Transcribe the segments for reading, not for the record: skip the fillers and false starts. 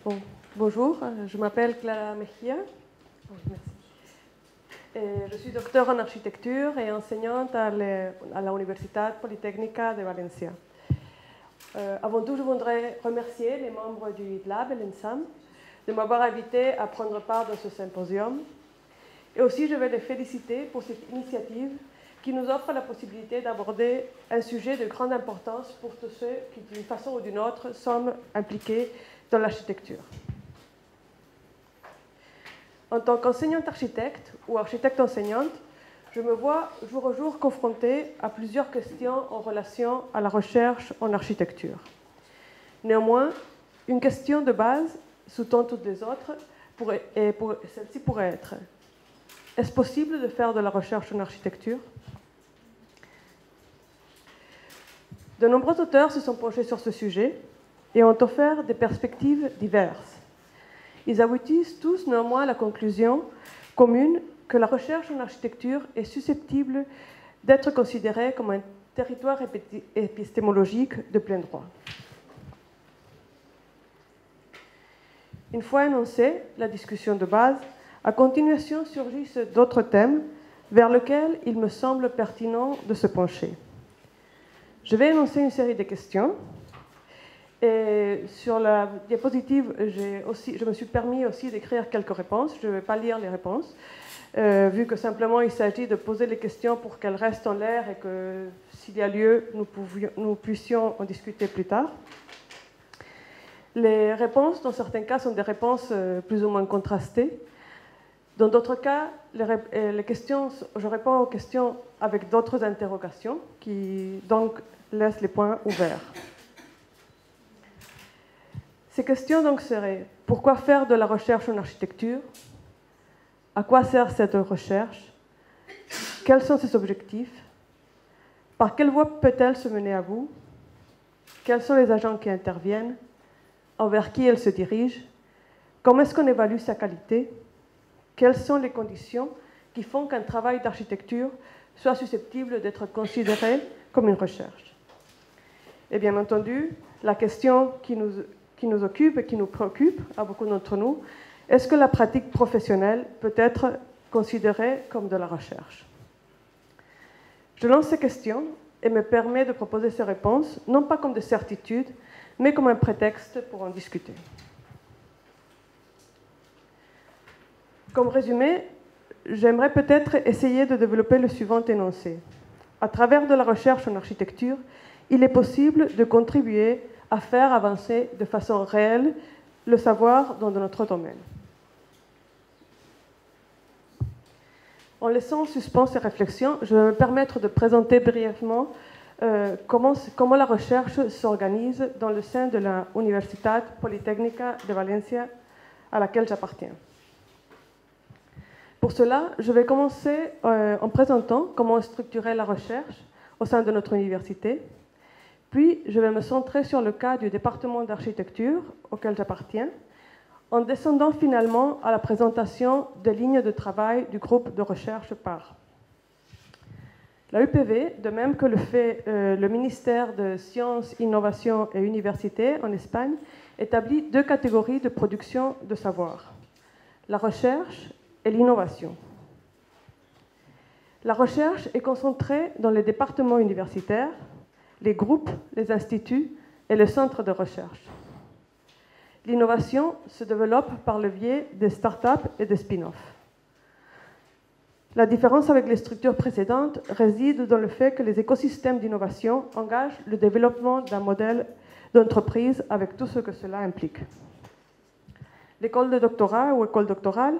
Bon, bonjour, je m'appelle Clara Mejia. Je suis docteur en architecture et enseignante à la Universitat Politécnica de Valencia. Avant tout, je voudrais remercier les membres du IDLAB et l'ENSAM de m'avoir invité à prendre part dans ce symposium. Et aussi, je vais les féliciter pour cette initiative qui nous offre la possibilité d'aborder un sujet de grande importance pour tous ceux qui, d'une façon ou d'une autre, sont impliqués dans l'architecture. En tant qu'enseignante architecte ou architecte enseignante, je me vois jour au jour confrontée à plusieurs questions en relation à la recherche en architecture. Néanmoins, une question de base sous-tend toutes les autres, celle-ci pourrait être: est-ce possible de faire de la recherche en architecture? De nombreux auteurs se sont penchés sur ce sujet et ont offert des perspectives diverses. Ils aboutissent tous néanmoins à la conclusion commune que la recherche en architecture est susceptible d'être considérée comme un territoire épistémologique de plein droit. Une fois énoncée la discussion de base, à continuation surgissent d'autres thèmes vers lesquels il me semble pertinent de se pencher. Je vais énoncer une série de questions. Et sur la diapositive, je me suis permis aussi d'écrire quelques réponses. Je ne vais pas lire les réponses, vu que simplement il s'agit de poser les questions pour qu'elles restent en l'air et que, s'il y a lieu, nous puissions en discuter plus tard. Les réponses, dans certains cas, sont des réponses plus ou moins contrastées. Dans d'autres cas, je réponds aux questions avec d'autres interrogations qui donc laissent les points ouverts. Ces questions donc seraient: pourquoi faire de la recherche en architecture? À quoi sert cette recherche? Quels sont ses objectifs? Par quelle voie peut-elle se mener à bout? Quels sont les agents qui interviennent? Envers qui elle se dirige? Comment est-ce qu'on évalue sa qualité? Quelles sont les conditions qui font qu'un travail d'architecture soit susceptible d'être considéré comme une recherche? Et bien entendu, la question qui nous occupe et qui nous préoccupe à beaucoup d'entre nous: est-ce que la pratique professionnelle peut être considérée comme de la recherche? Je lance ces questions et me permets de proposer ces réponses, non pas comme des certitudes, mais comme un prétexte pour en discuter. Comme résumé, j'aimerais peut-être essayer de développer le suivant énoncé. À travers de la recherche en architecture, il est possible de contribuer à faire avancer de façon réelle le savoir dans notre domaine. En laissant en suspens ces réflexions, je vais me permettre de présenter brièvement comment la recherche s'organise dans le sein de la Universitat Politécnica de Valencia, à laquelle j'appartiens. Pour cela, je vais commencer en présentant comment est structurée la recherche au sein de notre université. Puis, je vais me centrer sur le cas du département d'architecture auquel j'appartiens, en descendant finalement à la présentation des lignes de travail du groupe de recherche PAR. La UPV, de même que le fait le ministère de Sciences, Innovation et Université en Espagne, établit deux catégories de production de savoir: la recherche et l'innovation. La recherche est concentrée dans les départements universitaires, les groupes, les instituts et les centres de recherche. L'innovation se développe par le biais des startups et des spin-offs. La différence avec les structures précédentes réside dans le fait que les écosystèmes d'innovation engagent le développement d'un modèle d'entreprise avec tout ce que cela implique. L'école de doctorat ou école doctorale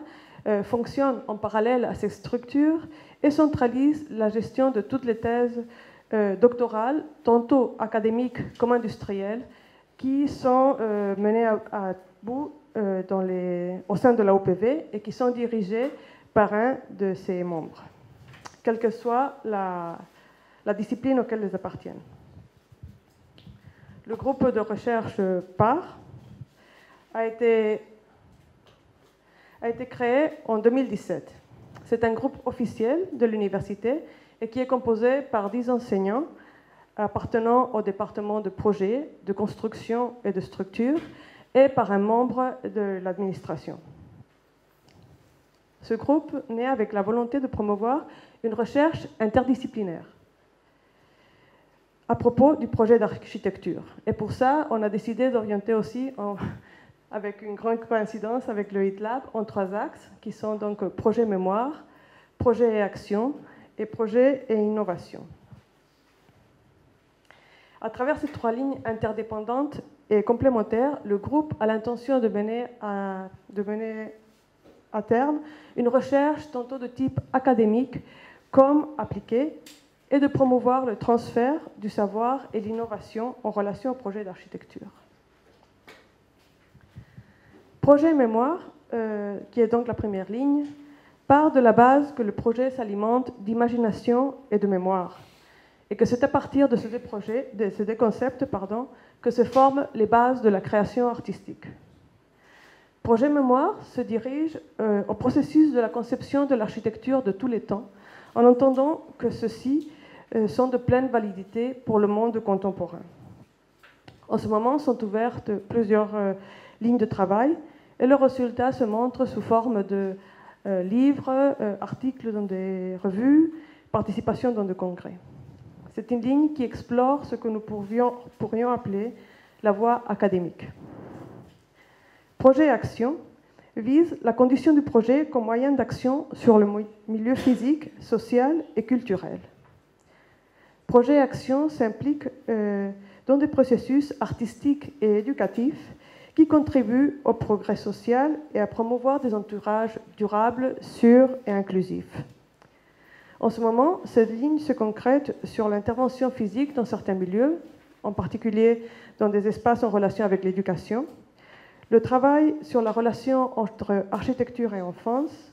fonctionne en parallèle à ces structures et centralise la gestion de toutes les thèses doctorales, tantôt académiques comme industrielles, qui sont menées à bout au sein de la OPV et qui sont dirigées par un de ses membres, quelle que soit la discipline auquel ils appartiennent. Le groupe de recherche PAR a été créé en 2017. C'est un groupe officiel de l'université et qui est composé par 10 enseignants appartenant au département de projet, de construction et de structure, et par un membre de l'administration. Ce groupe naît avec la volonté de promouvoir une recherche interdisciplinaire à propos du projet d'architecture. Et pour ça, on a décidé d'orienter aussi, avec une grande coïncidence avec le HIT Lab, en 3 axes, qui sont donc projet mémoire, projet et action, et projet et innovation. À travers ces 3 lignes interdépendantes et complémentaires, le groupe a l'intention de mener à terme une recherche tantôt de type académique comme appliquée, et de promouvoir le transfert du savoir et l'innovation en relation au projet d'architecture. Projet mémoire, qui est donc la première ligne, part de la base que le projet s'alimente d'imagination et de mémoire, et que c'est à partir de ces deux concepts, que se forment les bases de la création artistique. Projet mémoire se dirige au processus de la conception de l'architecture de tous les temps, en entendant que ceux-ci sont de pleine validité pour le monde contemporain. En ce moment, sont ouvertes plusieurs lignes de travail et le résultat se montre sous forme de livres, articles dans des revues, participation dans des congrès. C'est une ligne qui explore ce que nous pourrions appeler la voie académique. Projet action vise la condition du projet comme moyen d'action sur le milieu physique, social et culturel. Projet action s'implique dans des processus artistiques et éducatifs qui contribuent au progrès social et à promouvoir des entourages durables, sûrs et inclusifs. En ce moment, cette ligne se concrète sur l'intervention physique dans certains milieux, en particulier dans des espaces en relation avec l'éducation, le travail sur la relation entre architecture et enfance,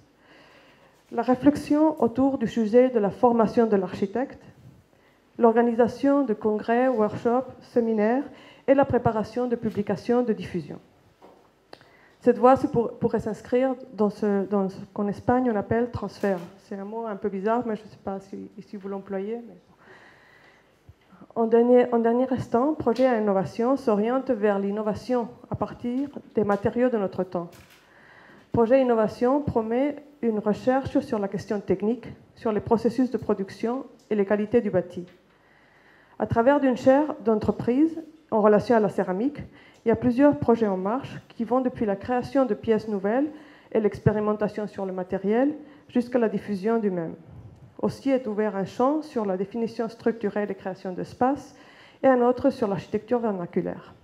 la réflexion autour du sujet de la formation de l'architecte, l'organisation de congrès, workshops, séminaires et la préparation de publications de diffusion. Cette voie pourrait s'inscrire dans ce qu'en Espagne on appelle transfert. C'est un mot un peu bizarre, mais je ne sais pas si vous l'employez. Mais... En dernier instant, projet à innovation s'oriente vers l'innovation à partir des matériaux de notre temps. Projet innovation promet une recherche sur la question technique, sur les processus de production et les qualités du bâti. À travers d'une chaire d'entreprise en relation à la céramique, il y a plusieurs projets en marche qui vont depuis la création de pièces nouvelles et l'expérimentation sur le matériel jusqu'à la diffusion du même. Aussi est ouvert un champ sur la définition structurelle et création d'espace et un autre sur l'architecture vernaculaire.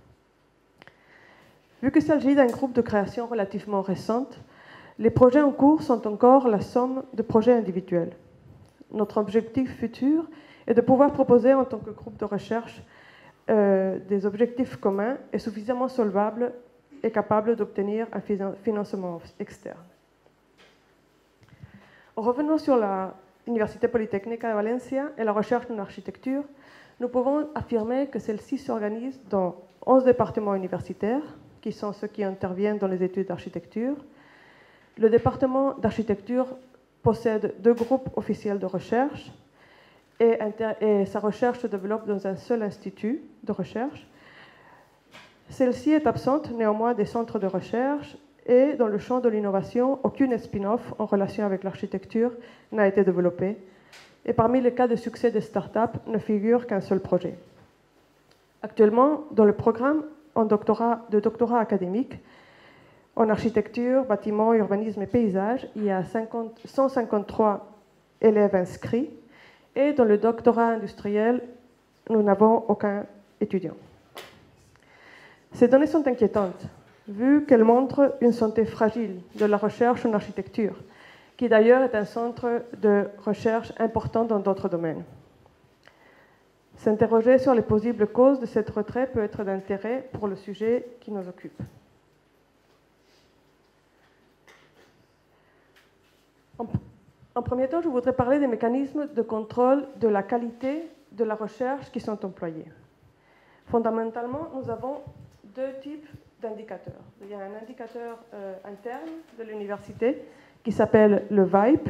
Vu qu'il s'agit d'un groupe de création relativement récente, les projets en cours sont encore la somme de projets individuels. Notre objectif futur est de pouvoir proposer en tant que groupe de recherche des objectifs communs et suffisamment solvables et capables d'obtenir un financement externe. Revenons sur l'Université Polytechnica de Valencia et la recherche en architecture. Nous pouvons affirmer que celle-ci s'organise dans 11 départements universitaires, qui sont ceux qui interviennent dans les études d'architecture. Le département d'architecture possède 2 groupes officiels de recherche et sa recherche se développe dans un seul institut de recherche. Celle-ci est absente néanmoins des centres de recherche et dans le champ de l'innovation, aucune spin-off en relation avec l'architecture n'a été développée. Et parmi les cas de succès des startups ne figure qu'un seul projet. Actuellement, dans le programme de doctorat académique en architecture, bâtiment, urbanisme et paysage, il y a 153 élèves inscrits. Et dans le doctorat industriel, nous n'avons aucun étudiant. Ces données sont inquiétantes, vu qu'elles montrent une santé fragile de la recherche en architecture, qui d'ailleurs est un centre de recherche important dans d'autres domaines. S'interroger sur les possibles causes de cette retrait peut être d'intérêt pour le sujet qui nous occupe. En premier temps, je voudrais parler des mécanismes de contrôle de la qualité de la recherche qui sont employés. Fondamentalement, nous avons 2 types d'indicateurs. Il y a un indicateur interne de l'université qui s'appelle le VIPE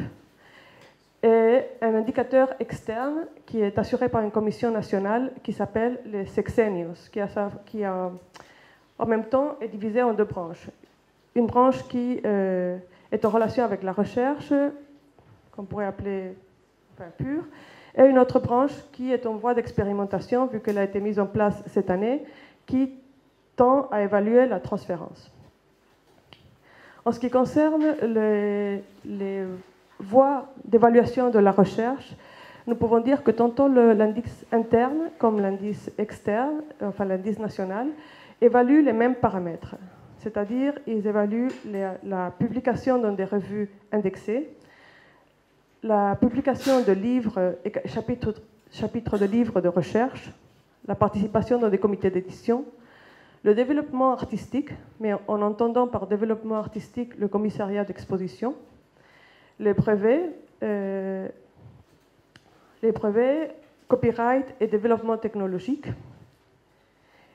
et un indicateur externe qui est assuré par une commission nationale qui s'appelle les Sexenius, qui a en même temps, est divisée en deux branches. Une branche qui est en relation avec la recherche, qu'on pourrait appeler pure, et une autre branche qui est en voie d'expérimentation, vu qu'elle a été mise en place cette année, qui tend à évaluer la transférence. En ce qui concerne les voies d'évaluation de la recherche, nous pouvons dire que tantôt l'indice interne comme l'indice externe, enfin l'indice national, évaluent les mêmes paramètres. C'est-à-dire, ils évaluent la publication dans des revues indexées, la publication de livres et chapitres de livres de recherche, la participation dans des comités d'édition, le développement artistique, mais en entendant par développement artistique le commissariat d'exposition, les brevets, copyright et développement technologique.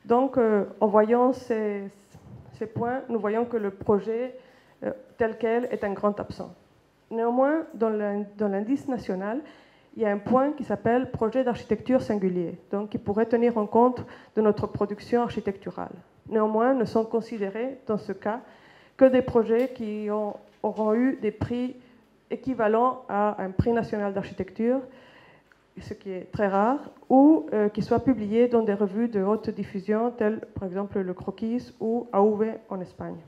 Donc, en voyant ces points, nous voyons que le projet tel quel est un grand absent. Néanmoins, dans l'indice national, il y a un point qui s'appelle projet d'architecture singulier, donc qui pourrait tenir en compte de notre production architecturale. Néanmoins, ne sont considérés dans ce cas que des projets qui auront eu des prix équivalents à un prix national d'architecture, ce qui est très rare, ou qui soient publiés dans des revues de haute diffusion, telles par exemple le Croquis ou AV en Espagne.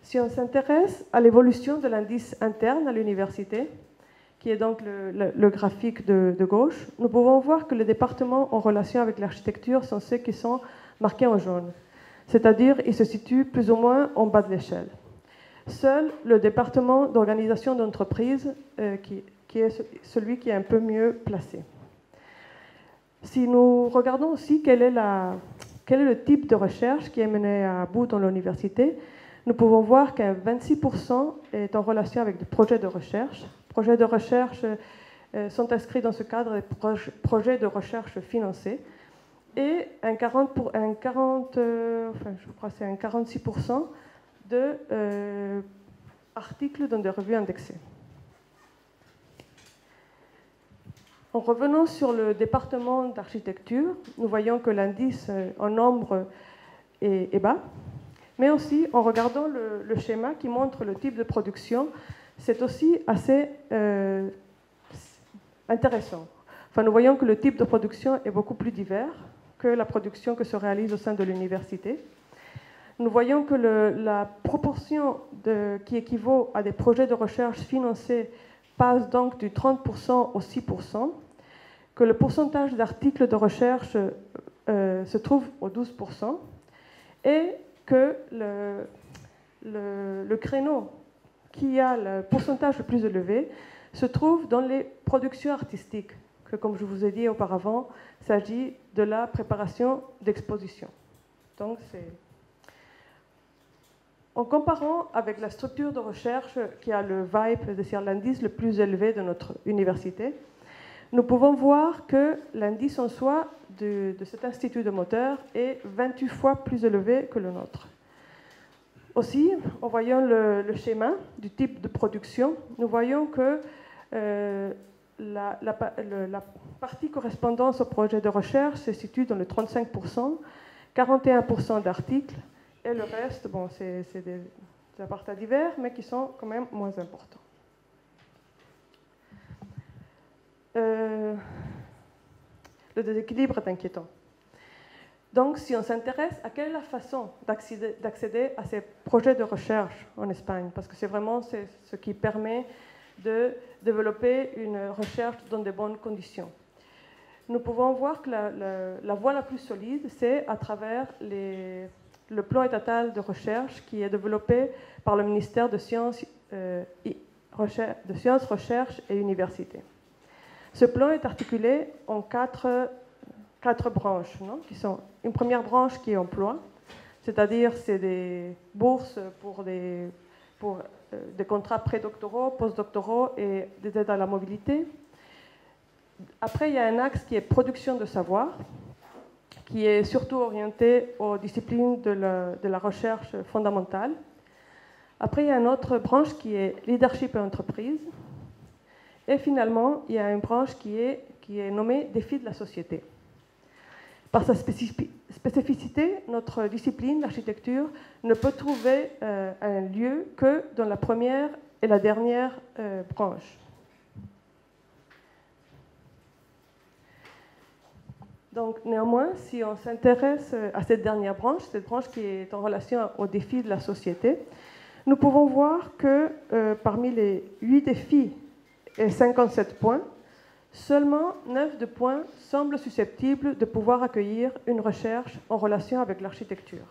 Si on s'intéresse à l'évolution de l'indice interne à l'université, qui est donc le graphique de gauche, nous pouvons voir que les départements en relation avec l'architecture sont ceux qui sont marqués en jaune. C'est-à-dire, ils se situent plus ou moins en bas de l'échelle. Seul le département d'organisation d'entreprise, qui est celui qui est un peu mieux placé. Si nous regardons aussi quel est le type de recherche qui est mené à bout dans l'université, nous pouvons voir qu'un 26% est en relation avec des projets de recherche. Les projets de recherche sont inscrits dans ce cadre des projets de recherche financés. Et un 46% d'articles dans des revues indexées. En revenant sur le département d'architecture, nous voyons que l'indice en nombre est bas. Mais aussi, en regardant le schéma qui montre le type de production, c'est aussi assez intéressant. Enfin, nous voyons que le type de production est beaucoup plus divers que la production que se réalise au sein de l'université. Nous voyons que la proportion qui équivaut à des projets de recherche financés passe donc du 30% au 6%, que le pourcentage d'articles de recherche se trouve au 12%, et que le créneau qui a le pourcentage le plus élevé se trouve dans les productions artistiques, que, comme je vous ai dit auparavant, il s'agit de la préparation d'expositions. Donc, en comparant avec la structure de recherche qui a le VIPE, c'est-à-dire l'indice le plus élevé de notre université, nous pouvons voir que l'indice en soi de cet institut de moteur est 28 fois plus élevé que le nôtre. Aussi, en voyant le schéma du type de production, nous voyons que la partie correspondance au projet de recherche se situe dans le 35%, 41% d'articles, et le reste, bon, c'est des apartats divers, mais qui sont quand même moins importants. Le déséquilibre est inquiétant. Donc, si on s'intéresse à quelle est la façon d'accéder à ces projets de recherche en Espagne, parce que c'est vraiment ce qui permet de développer une recherche dans de bonnes conditions. Nous pouvons voir que la voie la plus solide, c'est à travers le plan étatal de recherche qui est développé par le ministère de Sciences, Recherche et Université. Ce plan est articulé en quatre branches, non, qui sont une première branche qui est emploi, c'est-à-dire c'est des bourses pour des contrats prédoctoraux, postdoctoraux et des aides à la mobilité. Après, il y a un axe qui est production de savoir, qui est surtout orienté aux disciplines de la recherche fondamentale. Après, il y a une autre branche qui est leadership et entreprise. Et finalement, il y a une branche qui est nommée défis de la société. Par sa spécificité, notre discipline, l'architecture, ne peut trouver un lieu que dans la première et la dernière branche. Donc, néanmoins, si on s'intéresse à cette dernière branche, cette branche qui est en relation aux défis de la société, nous pouvons voir que parmi les 8 défis et 57 points, seulement 9 de points semblent susceptibles de pouvoir accueillir une recherche en relation avec l'architecture.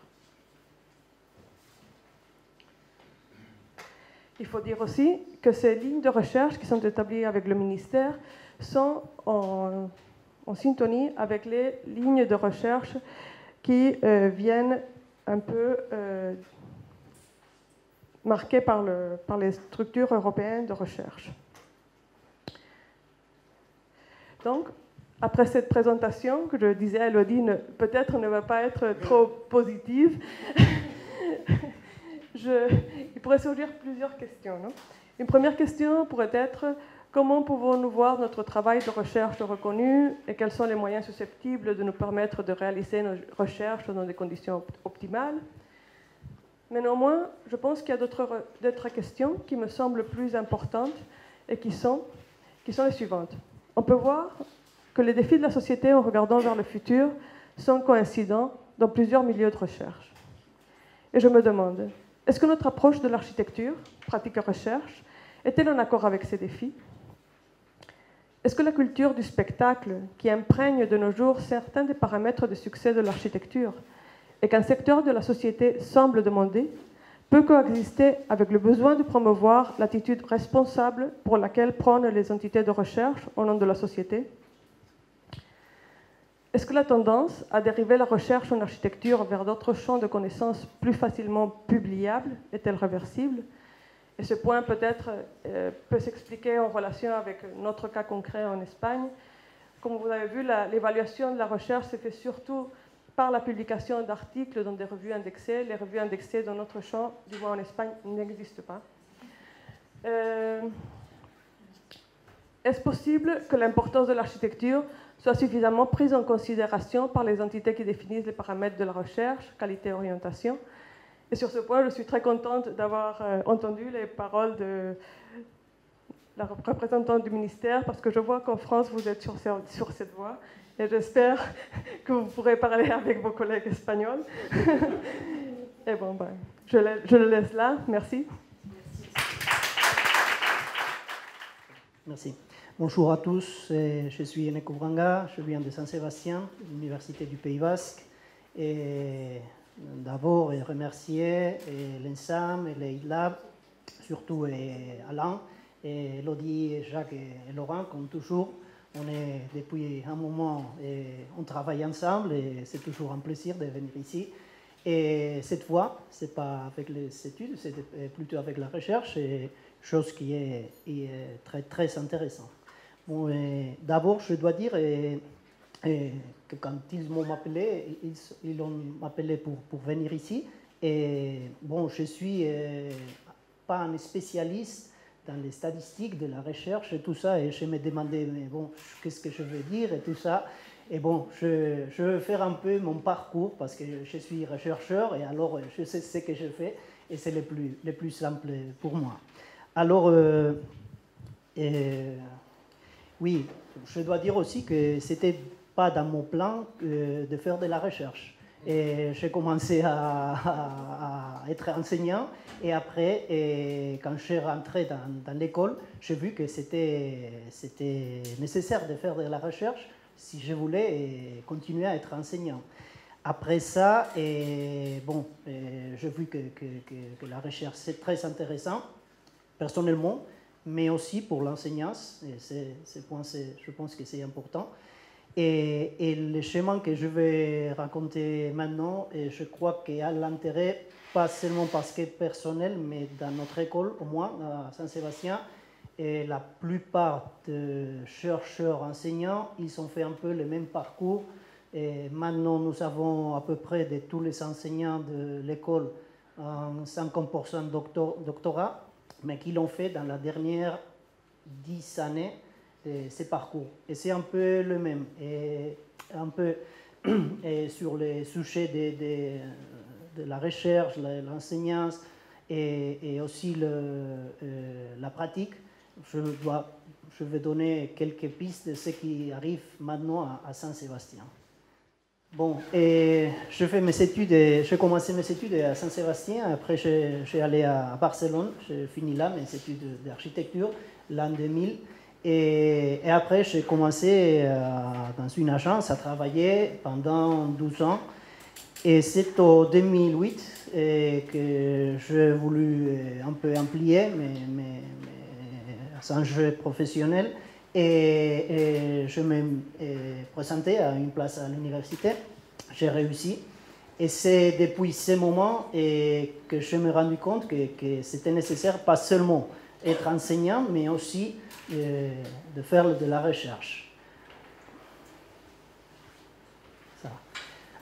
Il faut dire aussi que ces lignes de recherche qui sont établies avec le ministère sont en syntonie avec les lignes de recherche qui viennent un peu marquées par les structures européennes de recherche. Donc, après cette présentation, que je disais à Elodie, peut-être ne va pas être trop positive, il pourrait surgir plusieurs questions. Non? Une première question pourrait être: comment pouvons-nous voir notre travail de recherche reconnu et quels sont les moyens susceptibles de nous permettre de réaliser nos recherches dans des conditions optimales? Mais néanmoins, je pense qu'il y a d'autres questions qui me semblent plus importantes et qui sont les suivantes. On peut voir que les défis de la société en regardant vers le futur sont coïncidents dans plusieurs milieux de recherche. Et je me demande, est-ce que notre approche de l'architecture, pratique et recherche, est-elle en accord avec ces défis? Est-ce que la culture du spectacle, qui imprègne de nos jours certains des paramètres de succès de l'architecture, et qu'un secteur de la société semble demander, peut coexister avec le besoin de promouvoir l'attitude responsable pour laquelle prônent les entités de recherche au nom de la société? Est-ce que la tendance à dériver la recherche en architecture vers d'autres champs de connaissances plus facilement publiables est-elle réversible? Et ce point peut-être peut s'expliquer en relation avec notre cas concret en Espagne. Comme vous avez vu, l'évaluation de la recherche se fait surtout par la publication d'articles dans des revues indexées. Les revues indexées dans notre champ, du moins en Espagne, n'existent pas. Est-ce possible que l'importance de l'architecture soit suffisamment prise en considération par les entités qui définissent les paramètres de la recherche, qualité et orientation? Et sur ce point, je suis très contente d'avoir entendu les paroles de la représentante du ministère, parce que je vois qu'en France, vous êtes sur cette voie. Et j'espère que vous pourrez parler avec vos collègues espagnols. Et bon, ben, je le laisse là. Merci. Merci. Bonjour à tous. Je suis Eneko Branga. Je viens de Saint-Sébastien, l'Université du Pays Basque. Et d'abord, remercier l'ENSAM et l'EIDLab, surtout Alain, et Elodie, Jacques et Laurent, comme toujours. On est depuis un moment et on travaille ensemble et c'est toujours un plaisir de venir ici. Et cette fois, ce n'est pas avec les études, c'est plutôt avec la recherche, et chose qui est très, très intéressante. Bon, d'abord, je dois dire que quand ils m'ont appelé, ils ont appelé pour venir ici. Et bon, je ne suis pas un spécialiste dans les statistiques de la recherche et tout ça, et je me demandais, mais bon, qu'est-ce que je veux dire et tout ça. Et bon, je veux faire un peu mon parcours, parce que je suis chercheur, et alors je sais ce que je fais, et c'est le plus simple pour moi. Alors, oui, je dois dire aussi que ce n'était pas dans mon plan de faire de la recherche. Et j'ai commencé à être enseignant, et après, quand je suis rentré dans l'école, j'ai vu que c'était nécessaire de faire de la recherche si je voulais continuer à être enseignant. Après ça, bon, j'ai vu que la recherche c'est très intéressant, personnellement, mais aussi pour l'enseignance, et je pense que c'est important. Et le chemin que je vais raconter maintenant, et je crois qu'il a l'intérêt, pas seulement parce que personnel, mais dans notre école, au moins, à Saint-Sébastien, et la plupart des chercheurs enseignants, ils ont fait un peu le même parcours. Et maintenant, nous avons à peu près de tous les enseignants de l'école un 50% doctorat, mais qui l'ont fait dans la dernière 10 années. Ces parcours. Et c'est un peu le même. Et un peu et sur les sujets de la recherche, l'enseignance et aussi la pratique. Je vais donner quelques pistes de ce qui arrive maintenant à Saint-Sébastien. Bon, et j'ai commencé mes études à Saint-Sébastien, après j'ai allé à Barcelone, j'ai fini là mes études d'architecture l'an 2000, et après j'ai commencé dans une agence à travailler pendant 12 ans, et c'est en 2008 que j'ai voulu un peu amplier mes enjeux professionnels, et je me présenté à une place à l'université. J'ai réussi. Et c'est depuis ce moment que je me suis rendu compte que c'était nécessaire pas seulement être enseignant, mais aussi de faire de la recherche. Ça.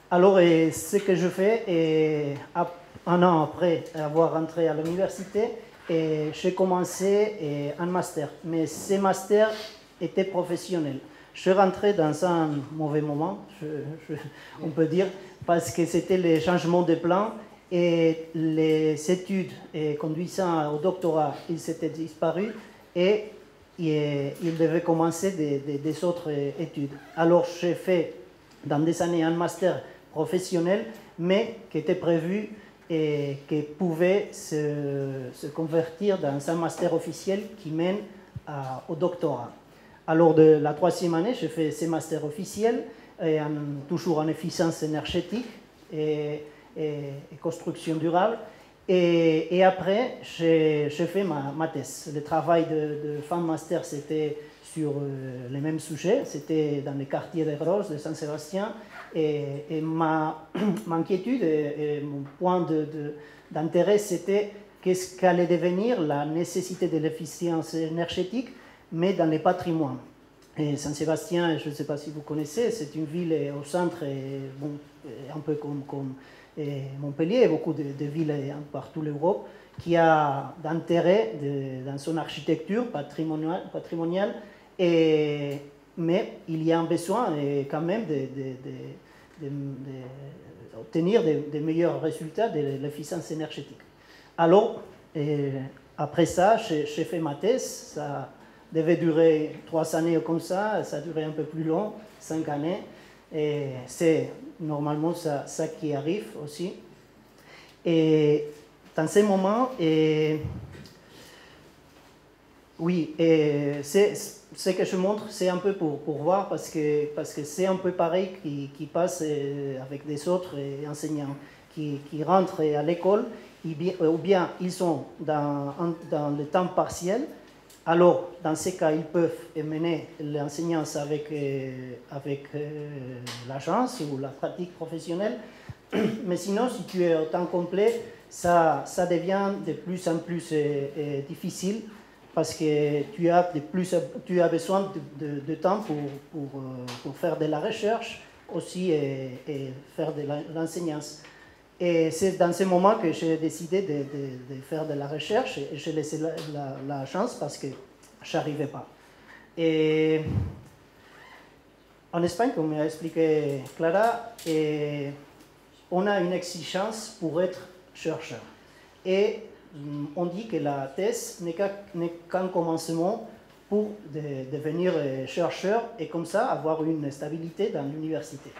Alors, ce que je fais, un an après avoir entré à l'université, j'ai commencé un master. Mais ce master était professionnel. Je suis rentré dans un mauvais moment, on peut dire, parce que c'était le changement de plan et les études conduisant au doctorat, ils étaient disparus et il devait commencer des autres études. Alors j'ai fait dans des années un master professionnel, mais qui était prévu et qui pouvait se convertir dans un master officiel qui mène au doctorat. Alors, de la troisième année, j'ai fait ces masters officiels, toujours en efficience énergétique et construction durable. Et après, j'ai fait ma thèse. Le travail de fin de master, c'était sur les mêmes sujets. C'était dans les quartiers de Gros, de Saint-Sébastien. Et ma inquiétude et mon point d'intérêt, c'était qu'est-ce qu'allait devenir la nécessité de l'efficience énergétique, mais dans les patrimoines. Et Saint-Sébastien, je ne sais pas si vous connaissez, c'est une ville au centre, un peu comme Montpellier, beaucoup de villes partout l'Europe, qui a d'intérêt dans son architecture patrimoniale, mais il y a un besoin quand même d'obtenir des meilleurs résultats de l'efficience énergétique. Alors, après ça, j'ai fait ma thèse. Ça devait durer 3 années comme ça a duré un peu plus long, 5 années. Et c'est normalement ça qui arrive aussi. Et dans ces moments, oui, ce que je montre, c'est un peu pour voir, parce que c'est un peu pareil qui passe avec des autres enseignants qui rentrent à l'école, ou bien ils sont dans le temps partiel. Alors, dans ces cas, ils peuvent mener l'enseignance avec l'agence ou la pratique professionnelle. Mais sinon, si tu es au temps complet, ça devient de plus en plus difficile, parce que tu as besoin de temps pour faire de la recherche aussi et faire de l'enseignance. Et c'est dans ce moment que j'ai décidé de faire de la recherche, et j'ai laissé la chance parce que je n'arrivais pas. Et en Espagne, comme m'a expliqué Clara, on a une exigence pour être chercheur. Et on dit que la thèse n'est qu'un commencement pour devenir chercheur et comme ça avoir une stabilité dans l'université.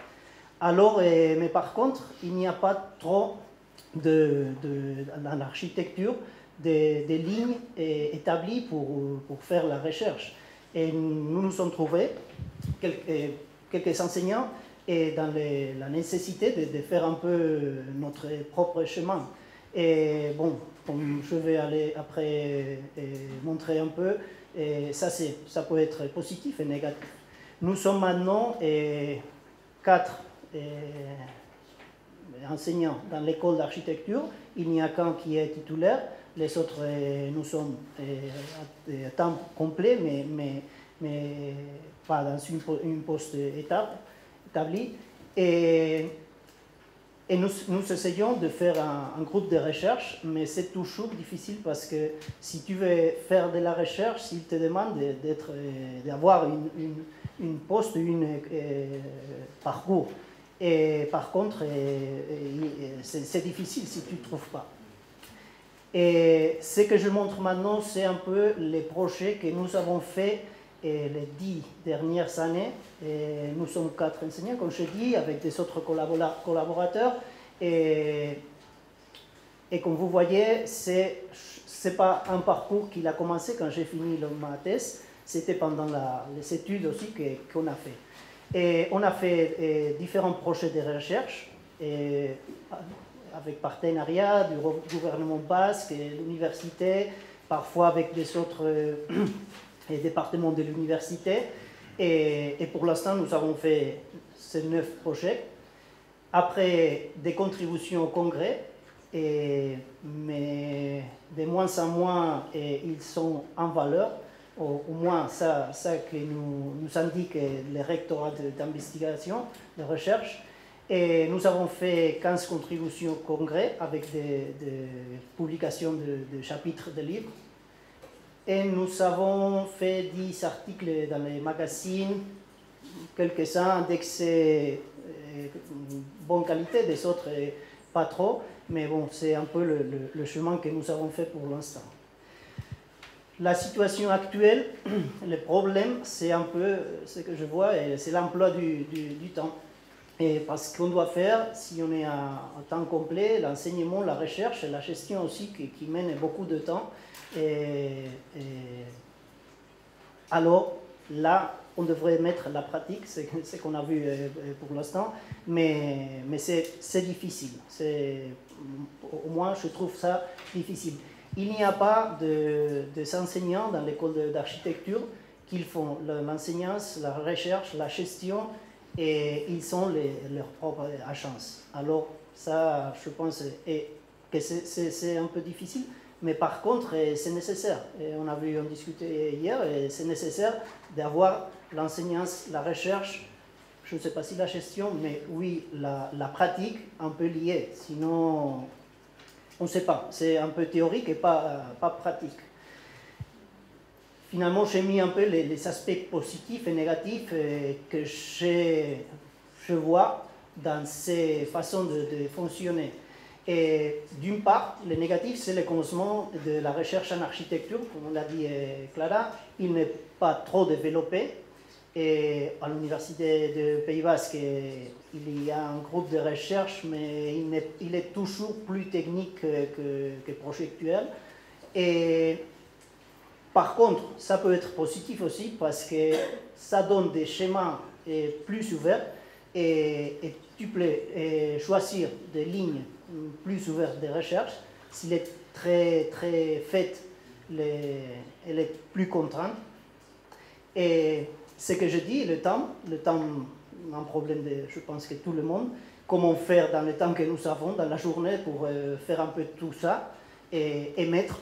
Alors, mais par contre, il n'y a pas trop dans l'architecture des lignes établies pour faire la recherche. Et nous nous sommes trouvés, quelques enseignants, et dans la nécessité de faire un peu notre propre chemin. Et bon, comme je vais aller après montrer un peu, et ça peut être positif et négatif. Nous sommes maintenant 4 enseignants dans l'école d'architecture. Il n'y a qu'un qui est titulaire. Les autres, nous sommes à temps complet, mais pas dans une poste établie. Et nous essayons de faire un groupe de recherche, mais c'est toujours difficile parce que si tu veux faire de la recherche, s'il te demande d'avoir une poste, un parcours. Et par contre, c'est difficile si tu ne trouves pas. Et ce que je montre maintenant, c'est un peu les projets que nous avons faits les 10 dernières années. Et nous sommes 4 enseignants, comme je dis, avec des autres collaborateurs. Et comme vous voyez, ce n'est pas un parcours qui a commencé quand j'ai fini ma thèse, c'était pendant les études aussi qu'on a fait. Et on a fait différents projets de recherche avec partenariat du gouvernement basque et l'université, parfois avec des autres départements de l'université. Et pour l'instant, nous avons fait ces 9 projets. Après des contributions au congrès, mais de moins en moins, ils sont en valeur. Au moins, ça que nous indique les rectorats d'investigation, de recherche. Et nous avons fait 15 contributions au congrès avec des publications de chapitres de livres. Et nous avons fait 10 articles dans les magazines, quelques-uns indexés bonne qualité, des autres pas trop. Mais bon, c'est un peu le chemin que nous avons fait pour l'instant. La situation actuelle, le problème, c'est un peu ce que je vois, c'est l'emploi du temps. Et parce qu'on doit faire, si on est à temps complet, l'enseignement, la recherche et la gestion aussi qui mène beaucoup de temps. Alors là, on devrait mettre la pratique, c'est ce qu'on a vu pour l'instant, mais c'est difficile. Au moins, je trouve ça difficile. Il n'y a pas des enseignants dans l'école d'architecture qui font l'enseignance, la recherche, la gestion, et ils ont leur propre agence. Alors ça, je pense que c'est un peu difficile, mais par contre, c'est nécessaire. Et on discuté hier, et c'est nécessaire d'avoir l'enseignance, la recherche, je ne sais pas si la gestion, mais oui, la pratique un peu liée. Sinon, on ne sait pas. C'est un peu théorique et pas pratique. Finalement, j'ai mis un peu les aspects positifs et négatifs que je vois dans ces façons de fonctionner. Et d'une part, le négatif, c'est le commencement de la recherche en architecture, comme l'a dit Clara. Il n'est pas trop développé. Et à l'Université du Pays Basque, il y a un groupe de recherche, mais il est toujours plus technique que projectuel. Et par contre, ça peut être positif aussi parce que ça donne des schémas plus ouverts et tu peux choisir des lignes plus ouvertes de recherche. S'il est très, très fait, elle est plus contrainte. Et ce que je dis, le temps, un problème je pense que tout le monde, comment faire dans le temps que nous avons, dans la journée, pour faire un peu tout ça et mettre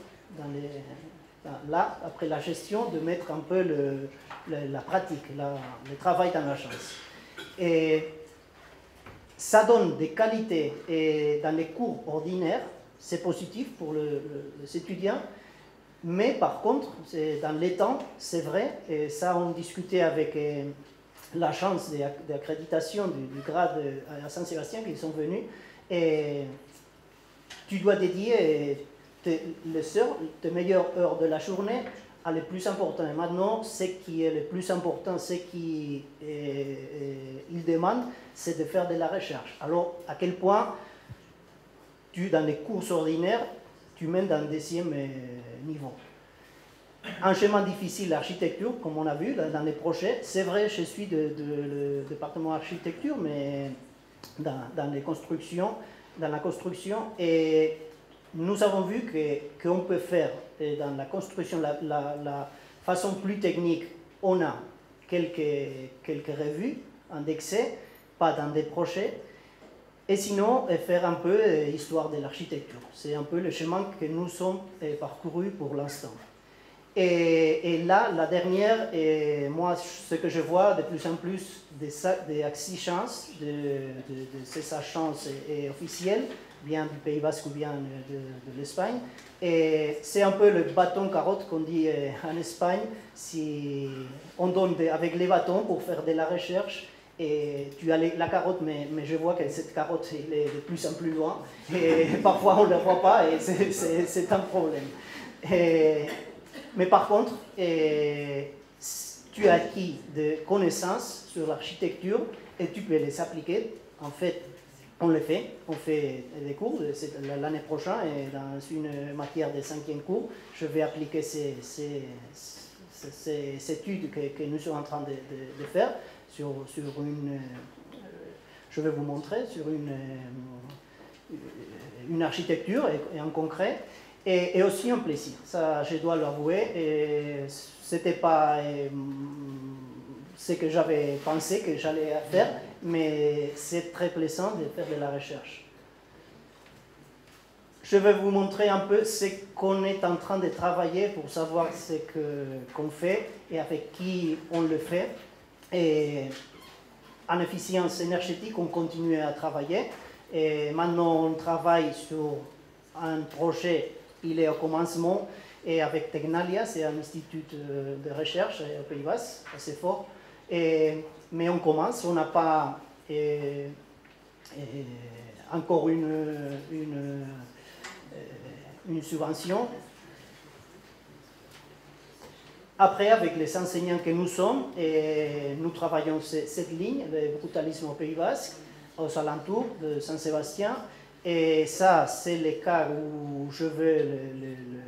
là, après la gestion, de mettre un peu la pratique, le travail dans l'agence. Et ça donne des qualités et dans les cours ordinaires, c'est positif pour les étudiants, mais par contre, dans les temps, c'est vrai, et ça on discutait avec l'agence d'accréditation du grade à Saint-Sébastien qui sont venus, et tu dois dédier tes meilleures heures de la journée à le plus important. Et maintenant, ce qui est le plus important, ce qu'il demande, c'est de faire de la recherche. Alors, à quel point, dans les cours ordinaires, tu mènes dans le deuxième niveau. Un chemin difficile, l'architecture, comme on a vu dans les projets. C'est vrai, je suis le département architecture, mais dans la construction, et nous avons vu qu'on peut faire dans la construction, la façon plus technique, on a quelques revues indexées, pas dans des projets, et sinon faire un peu histoire de l'architecture. C'est un peu le chemin que nous sommes parcourus pour l'instant. Et là, la dernière, moi, ce que je vois de plus en plus des exigences de ces agences officielles, bien du Pays Basque ou bien de l'Espagne. Et c'est un peu le bâton-carotte qu'on dit en Espagne. Si on donne avec les bâtons pour faire de la recherche Et tu as la carotte, mais je vois que cette carotte elle est de plus en plus loin. Et parfois, on ne la voit pas et c'est un problème. Mais par contre, tu as acquis des connaissances sur l'architecture et tu peux les appliquer. En fait, on fait des cours l'année prochaine et dans une matière de 5e cours, je vais appliquer ces études que nous sommes en train de faire sur une, je vais vous montrer, sur une architecture et en concret, et aussi un plaisir. Ça, je dois l'avouer, c'était pas ce que j'avais pensé que j'allais faire, mais c'est très plaisant de faire de la recherche. Je vais vous montrer un peu ce qu'on est en train de travailler pour savoir ce qu'on fait et avec qui on le fait. Et en efficience énergétique, on continue à travailler. Et maintenant, on travaille sur un projet, il est au commencement, et avec Tecnalia, c'est un institut de recherche au Pays Basque, assez fort. Mais on commence, on n'a pas encore une subvention. Après, avec les enseignants que nous sommes, nous travaillons cette ligne de brutalisme au Pays Basque, aux alentours de Saint-Sébastien. Et ça, c'est le cas où je veux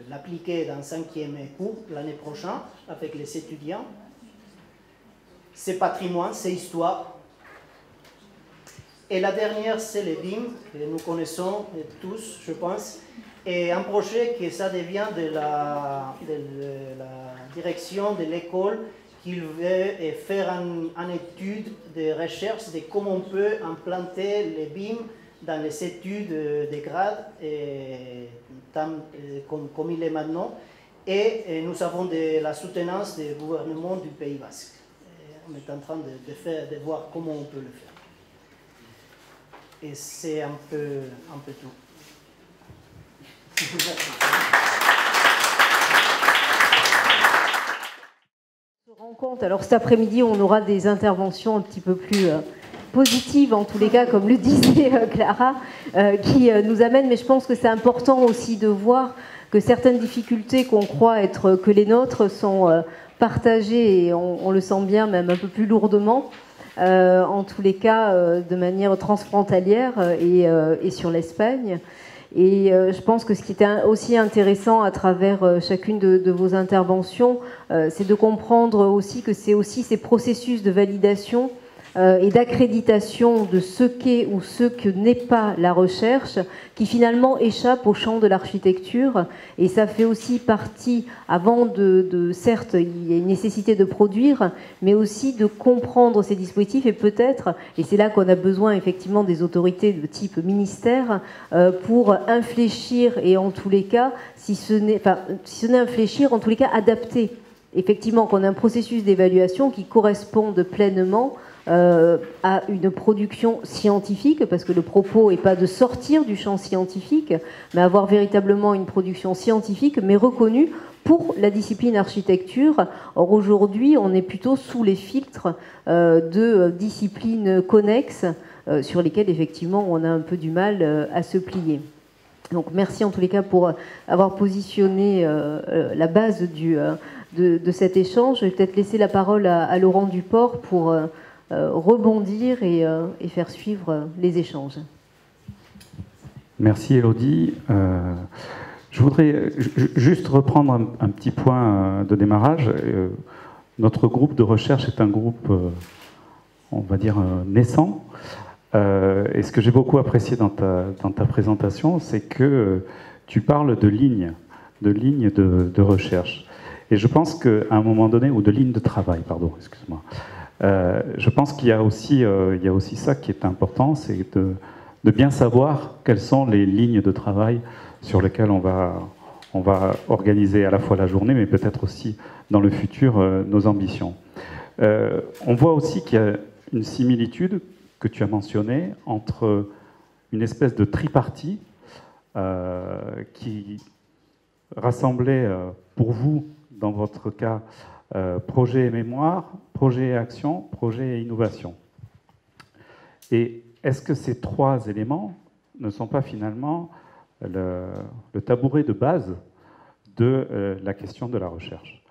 l'appliquer dans 5e cours l'année prochaine avec les étudiants. C'est patrimoine, c'est histoire. Et la dernière, c'est le BIM, que nous connaissons tous, je pense. Et un projet que ça devient de la direction de l'école qui veut faire une étude de recherche de comment on peut implanter le BIM dans les études de grade comme il est maintenant. Et nous avons de la soutenance du gouvernement du Pays Basque. On est en train de voir comment on peut le faire. Et c'est un peu tout. Rencontre. Alors cet après-midi, on aura des interventions un petit peu plus positives, en tous les cas, comme le disait Clara, qui nous amènent, mais je pense que c'est important aussi de voir que certaines difficultés qu'on croit être que les nôtres sont partagées, et on le sent bien, même un peu plus lourdement, en tous les cas, de manière transfrontalière et sur l'Espagne. Et je pense que ce qui était aussi intéressant à travers chacune de vos interventions, c'est de comprendre aussi que c'est aussi ces processus de validation et d'accréditation de ce qu'est ou ce que n'est pas la recherche qui finalement échappent au champ de l'architecture. Et ça fait aussi partie, avant certes, il y a une nécessité de produire, mais aussi de comprendre ces dispositifs et peut-être, et c'est là qu'on a besoin effectivement des autorités de type ministère pour infléchir et en tous les cas, si ce n'est infléchir, en tous les cas adapter. Effectivement, qu'on a un processus d'évaluation qui corresponde pleinement à une production scientifique, parce que le propos n'est pas de sortir du champ scientifique, mais avoir véritablement une production scientifique, mais reconnue pour la discipline architecture. Or aujourd'hui, on est plutôt sous les filtres de disciplines connexes sur lesquelles effectivement on a un peu du mal à se plier. Donc merci en tous les cas pour avoir positionné la base de cet échange. Je vais peut-être laisser la parole à Laurent Duport pour rebondir et faire suivre les échanges. Merci Élodie. Je voudrais juste reprendre un petit point de démarrage. Notre groupe de recherche est un groupe, on va dire, naissant. Et ce que j'ai beaucoup apprécié dans ta présentation, c'est que tu parles de lignes de recherche. Et je pense qu'à un moment donné, ou de lignes de travail, pardon, excuse-moi. Je pense qu'il y a aussi ça qui est important, c'est de bien savoir quelles sont les lignes de travail sur lesquelles on va organiser à la fois la journée, mais peut-être aussi dans le futur nos ambitions. On voit aussi qu'il y a une similitude que tu as mentionnée entre une espèce de tripartie qui rassemblait pour vous, dans votre cas, projet et mémoire, projet et action, projet et innovation. Et est-ce que ces 3 éléments ne sont pas finalement le tabouret de base de la question de la recherche?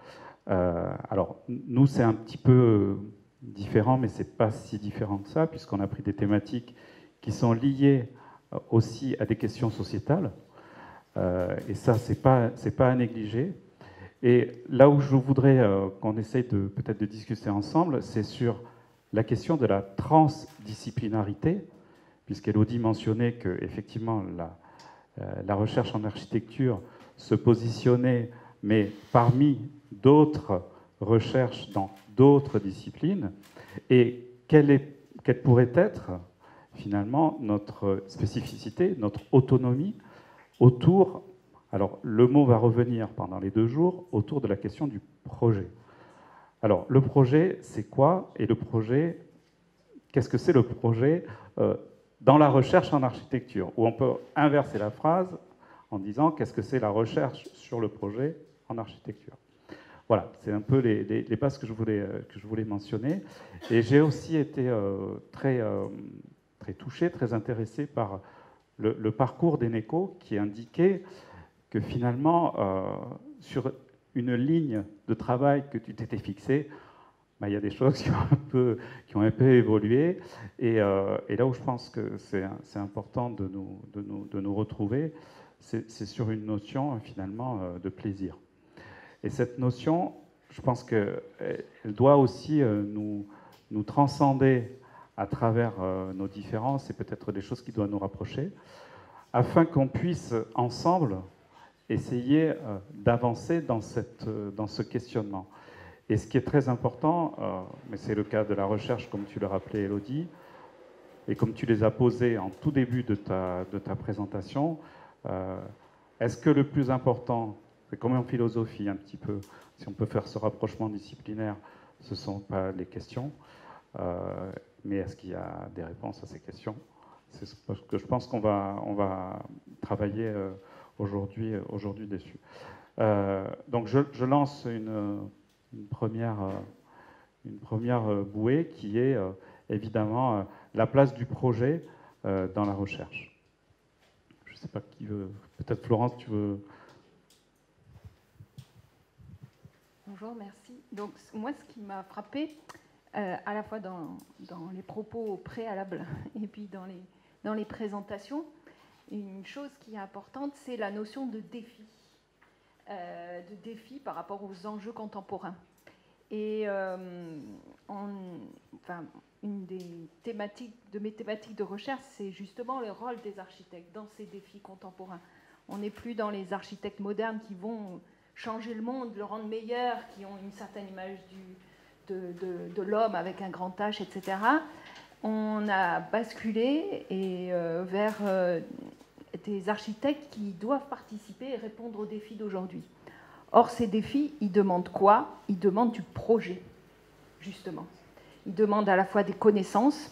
Alors, nous, c'est un petit peu différent, mais ce n'est pas si différent que ça, puisqu'on a pris des thématiques qui sont liées aussi à des questions sociétales. Et ça, c'est pas à négliger. Et là où je voudrais qu'on essaye peut-être de discuter ensemble, c'est sur la question de la transdisciplinarité, puisqu'Elodie mentionnait qu'effectivement la recherche en architecture se positionnait, mais parmi d'autres recherches dans d'autres disciplines, et quelle pourrait être finalement notre spécificité, notre autonomie autour, alors le mot va revenir pendant les 2 jours, autour de la question du projet. Alors le projet, c'est quoi? Et le projet, qu'est-ce que c'est le projet dans la recherche en architecture? Ou on peut inverser la phrase en disant qu'est-ce que c'est la recherche sur le projet en architecture? Voilà, c'est un peu les bases que je voulais mentionner. Et j'ai aussi été très touché, très intéressé par le parcours d'Eneco qui indiquait que finalement, sur une ligne de travail que tu t'étais fixée, il y a des choses qui ont un peu évolué. Et là où je pense que c'est important de nous retrouver, c'est sur une notion finalement de plaisir. Et cette notion, je pense qu'elle doit aussi nous transcender à travers nos différences et peut-être des choses qui doivent nous rapprocher, afin qu'on puisse ensemble essayer d'avancer dans ce questionnement. Et ce qui est très important, mais c'est le cas de la recherche, comme tu l'as rappelé, Elodie, et comme tu les as posés en tout début de ta présentation, est-ce que le plus important, c'est comme en philosophie un petit peu, si on peut faire ce rapprochement disciplinaire, ce ne sont pas les questions, mais est-ce qu'il y a des réponses à ces questions? C'est ce que je pense qu'on va travailler aujourd'hui dessus. Donc je lance une première bouée qui est évidemment la place du projet dans la recherche. Je ne sais pas qui veut. Peut-être Florence, tu veux. Bonjour, merci. Donc moi, ce qui m'a frappé, à la fois dans les propos préalables et puis dans les présentations, une chose qui est importante, c'est la notion de défi par rapport aux enjeux contemporains. Et une de mes thématiques de recherche, c'est justement le rôle des architectes dans ces défis contemporains. On n'est plus dans les architectes modernes qui vont changer le monde, le rendre meilleur, qui ont une certaine image de l'homme avec un grand H, etc. On a basculé vers des architectes qui doivent participer et répondre aux défis d'aujourd'hui. Or, ces défis, ils demandent quoi? Ils demandent du projet, justement. Ils demandent à la fois des connaissances,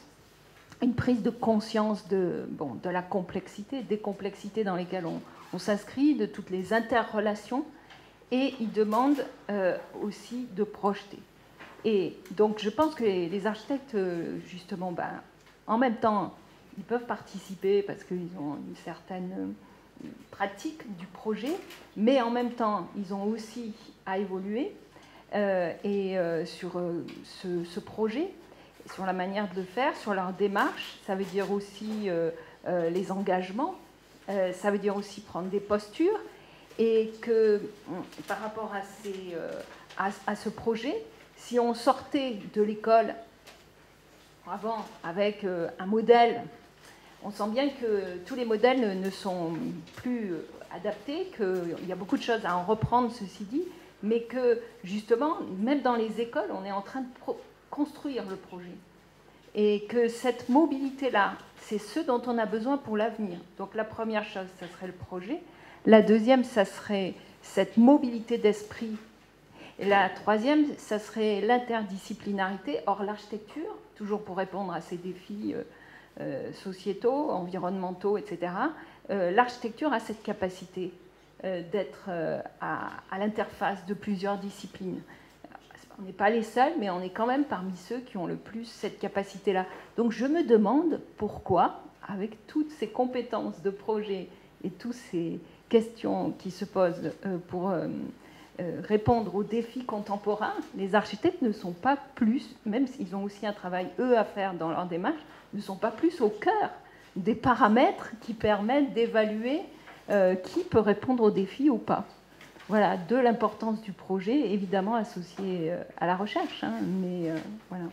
une prise de conscience de la complexité, des complexités dans lesquelles on s'inscrit, de toutes les interrelations, et ils demandent aussi de projeter. Et donc, je pense que les architectes, justement, en même temps, ils peuvent participer parce qu'ils ont une certaine pratique du projet, mais en même temps, ils ont aussi à évoluer sur ce projet, sur la manière de le faire, sur leur démarche. Ça veut dire aussi les engagements, ça veut dire aussi prendre des postures, et que par rapport à ce projet, si on sortait de l'école avant avec un modèle, on sent bien que tous les modèles ne sont plus adaptés, qu'il y a beaucoup de choses à en reprendre, ceci dit, mais que justement, même dans les écoles, on est en train de construire le projet. Et que cette mobilité-là, c'est ce dont on a besoin pour l'avenir. Donc la première chose, ça serait le projet. La deuxième, ça serait cette mobilité d'esprit. Et la troisième, ça serait l'interdisciplinarité. Or, l'architecture, toujours pour répondre à ces défis sociétaux, environnementaux, etc., l'architecture a cette capacité d'être à l'interface de plusieurs disciplines. on n'est pas les seuls, mais on est quand même parmi ceux qui ont le plus cette capacité-là. Donc je me demande pourquoi, avec toutes ces compétences de projet et toutes ces questions qui se posent pour répondre aux défis contemporains, les architectes ne sont pas plus, même s'ils ont aussi un travail, eux, à faire dans leur démarche, ne sont pas plus au cœur des paramètres qui permettent d'évaluer qui peut répondre aux défis ou pas. Voilà, de l'importance du projet, évidemment associée à la recherche, hein, mais voilà.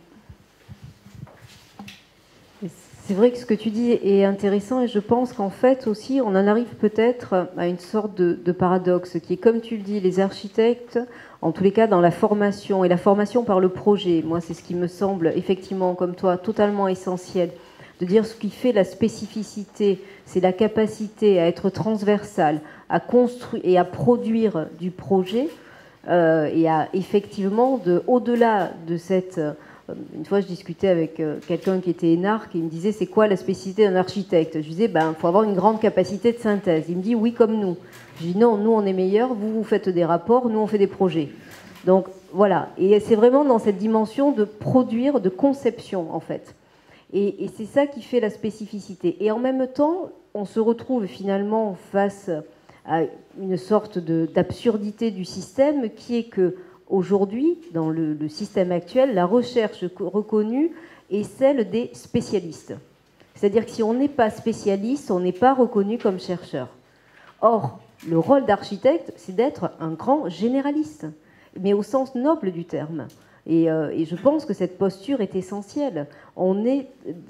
C'est vrai que ce que tu dis est intéressant et je pense qu'en fait aussi on en arrive peut-être à une sorte de paradoxe qui est, comme tu le dis, les architectes, en tous les cas dans la formation, et la formation par le projet, moi c'est ce qui me semble effectivement comme toi totalement essentiel, de dire ce qui fait la spécificité, c'est la capacité à être transversale, à construire et à produire du projet et à effectivement, au-delà de cette... Une fois, je discutais avec quelqu'un qui était énarque et il me disait c'est quoi la spécificité d'un architecte? Je disais il faut avoir une grande capacité de synthèse. Il me dit oui, comme nous. Je dis non, nous on est meilleurs, vous faites des rapports, nous on fait des projets. Donc voilà, et c'est vraiment dans cette dimension de produire, de conception en fait. Et c'est ça qui fait la spécificité. Et en même temps, on se retrouve finalement face à une sorte d'absurdité du système qui est que aujourd'hui, dans le système actuel, la recherche reconnue est celle des spécialistes. C'est-à-dire que si on n'est pas spécialiste, on n'est pas reconnu comme chercheur. Or, le rôle d'architecte, c'est d'être un grand généraliste, mais au sens noble du terme. Et je pense que cette posture est essentielle.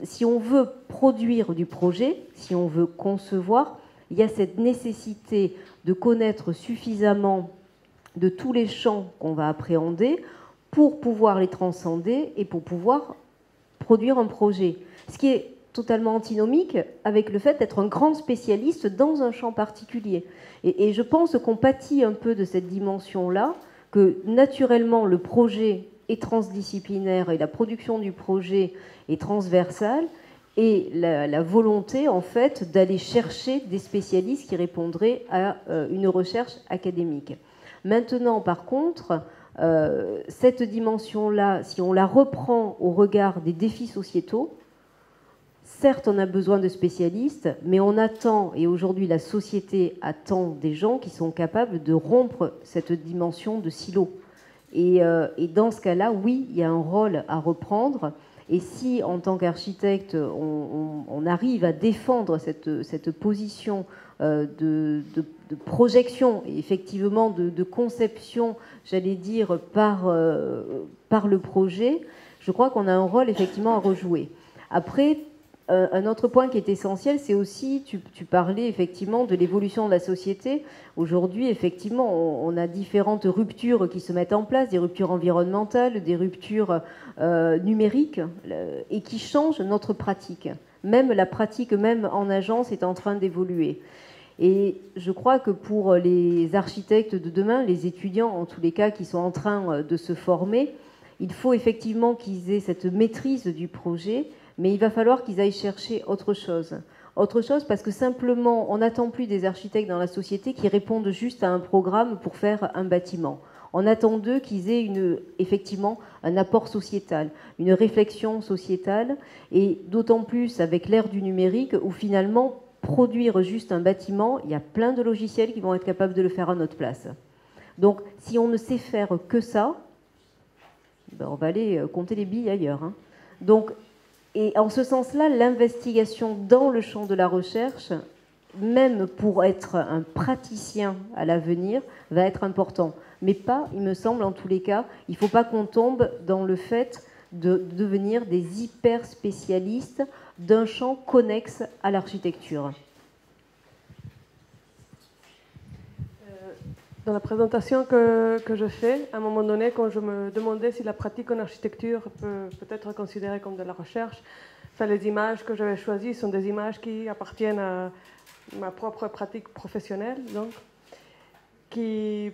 Si on veut produire du projet, si on veut concevoir, il y a cette nécessité de connaître suffisamment de tous les champs qu'on va appréhender pour pouvoir les transcender et pour pouvoir produire un projet. Ce qui est totalement antinomique avec le fait d'être un grand spécialiste dans un champ particulier. Et je pense qu'on pâtit un peu de cette dimension-là, que naturellement le projet est transdisciplinaire et la production du projet est transversale, et la volonté en fait d'aller chercher des spécialistes qui répondraient à une recherche académique. Maintenant, par contre, cette dimension-là, si on la reprend au regard des défis sociétaux, certes, on a besoin de spécialistes, mais on attend, et aujourd'hui la société attend des gens qui sont capables de rompre cette dimension de silo. Et dans ce cas-là, oui, il y a un rôle à reprendre. Et si, en tant qu'architecte, on arrive à défendre cette position de projection et effectivement de conception, j'allais dire, par le projet, je crois qu'on a un rôle effectivement à rejouer. Après, un autre point qui est essentiel, c'est aussi, tu parlais effectivement de l'évolution de la société. Aujourd'hui, effectivement, on a différentes ruptures qui se mettent en place, des ruptures environnementales, des ruptures numériques, et qui changent notre pratique. Même la pratique, même en agence, est en train d'évoluer. Et je crois que pour les architectes de demain, les étudiants en tous les cas qui sont en train de se former, il faut effectivement qu'ils aient cette maîtrise du projet, mais il va falloir qu'ils aillent chercher autre chose. Autre chose parce que simplement, on n'attend plus des architectes dans la société qui répondent juste à un programme pour faire un bâtiment. On attend d'eux qu'ils aient effectivement un apport sociétal, une réflexion sociétale, et d'autant plus avec l'ère du numérique où finalement, produire juste un bâtiment, il y a plein de logiciels qui vont être capables de le faire à notre place. Donc, si on ne sait faire que ça, on va aller compter les billes ailleurs. Hein. Donc, et en ce sens-là, l'investigation dans le champ de la recherche, même pour être un praticien à l'avenir, va être important. Mais pas, il me semble, en tous les cas, il ne faut pas qu'on tombe dans le fait de devenir des hyper spécialistes d'un champ connexe à l'architecture. Dans la présentation que je fais, à un moment donné, quand je me demandais si la pratique en architecture peut être considérée comme de la recherche, enfin, les images que j'avais choisies sont des images qui appartiennent à ma propre pratique professionnelle, donc, que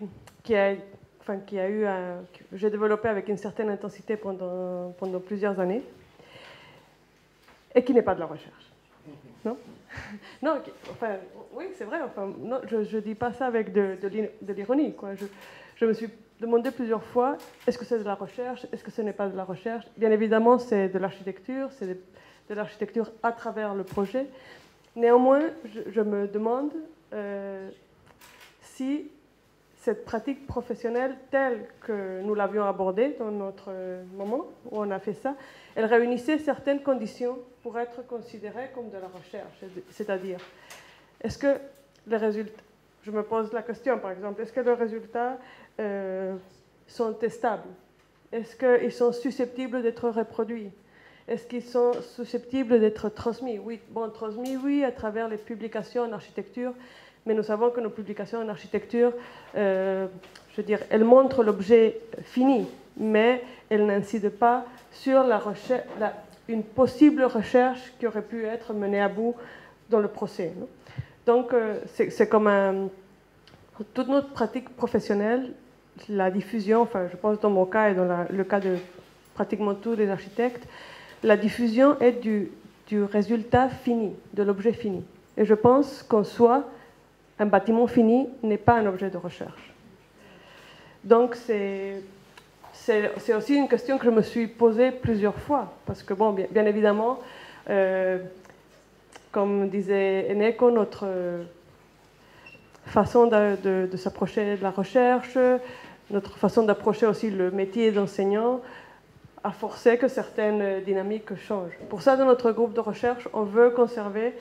j'ai développée avec une certaine intensité pendant plusieurs années, et qui n'est pas de la recherche. Non, non, oui, c'est vrai. Enfin, non, je ne dis pas ça avec de l'ironie. Je me suis demandé plusieurs fois, est-ce que c'est de la recherche, est-ce que ce n'est pas de la recherche? Bien évidemment, c'est de l'architecture, c'est de l'architecture à travers le projet. Néanmoins, je me demande si cette pratique professionnelle telle que nous l'avions abordée dans notre moment où on a fait ça, elle réunissait certaines conditions pour être considérée comme de la recherche. C'est-à-dire, est-ce que les résultats, je me pose la question par exemple, est-ce que les résultats sont testables? Est-ce qu'ils sont susceptibles d'être reproduits? Est-ce qu'ils sont susceptibles d'être transmis? Oui, bon, transmis, oui, à travers les publications en architecture, mais nous savons que nos publications en architecture, je veux dire, elles montrent l'objet fini, mais elles n'incident pas sur la recherche, une possible recherche qui aurait pu être menée à bout dans le procès. Non? Donc, c'est comme toute notre pratique professionnelle, la diffusion, enfin, je pense dans mon cas et dans le cas de pratiquement tous les architectes, la diffusion est du résultat fini, de l'objet fini. Et je pense qu'en soi, un bâtiment fini n'est pas un objet de recherche. Donc, c'est aussi une question que je me suis posée plusieurs fois. Parce que, bon, bien évidemment, comme disait Eneko, notre façon de s'approcher de la recherche, notre façon d'approcher aussi le métier d'enseignant, a forcé que certaines dynamiques changent. Pour ça, dans notre groupe de recherche, on veut conserver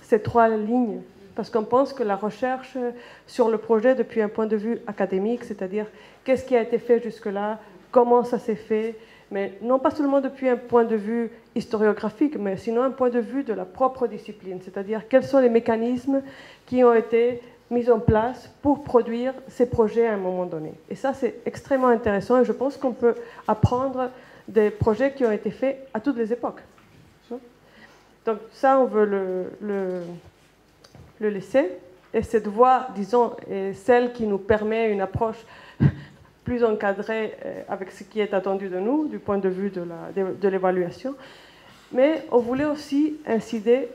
ces trois lignes. Parce qu'on pense que la recherche sur le projet depuis un point de vue académique, c'est-à-dire qu'est-ce qui a été fait jusque-là, comment ça s'est fait, mais non pas seulement depuis un point de vue historiographique, mais sinon un point de vue de la propre discipline, c'est-à-dire quels sont les mécanismes qui ont été mis en place pour produire ces projets à un moment donné. Et ça, c'est extrêmement intéressant et je pense qu'on peut apprendre des projets qui ont été faits à toutes les époques. Donc ça, on veut le laisser. Et cette voie, disons, est celle qui nous permet une approche plus encadrée avec ce qui est attendu de nous, du point de vue de l'évaluation. Mais on voulait aussi insister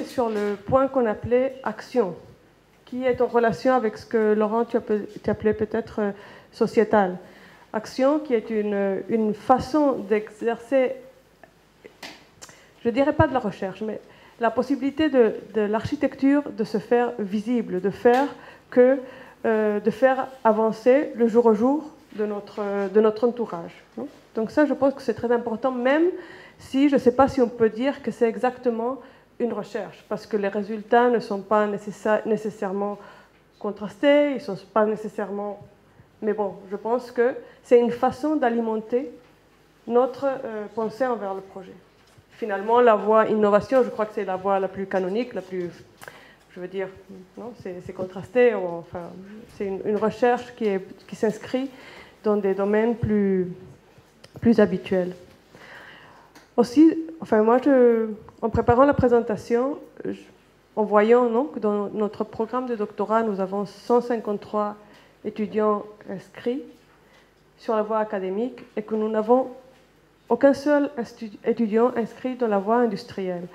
sur le point qu'on appelait action, qui est en relation avec ce que Laurent, tu appelais peut-être sociétal. Action qui est une façon d'exercer, je ne dirais pas de la recherche, mais la possibilité de l'architecture de se faire visible, de faire avancer le jour au jour de notre entourage. Donc ça, je pense que c'est très important, même si je ne sais pas si on peut dire que c'est exactement une recherche, parce que les résultats ne sont pas nécessairement contrastés, ils ne sont pas nécessairement... Mais bon, je pense que c'est une façon d'alimenter notre pensée envers le projet. Finalement, la voie innovation, je crois que c'est la voie la plus canonique, la plus... Je veux dire, non, c'est contrasté, enfin, c'est une recherche qui s'inscrit dans des domaines plus habituels. Aussi, enfin, moi, en préparant la présentation, en voyant non, que dans notre programme de doctorat, nous avons 153 étudiants inscrits sur la voie académique et que nous n'avons aucun seul étudiant inscrit dans la voie industrielle.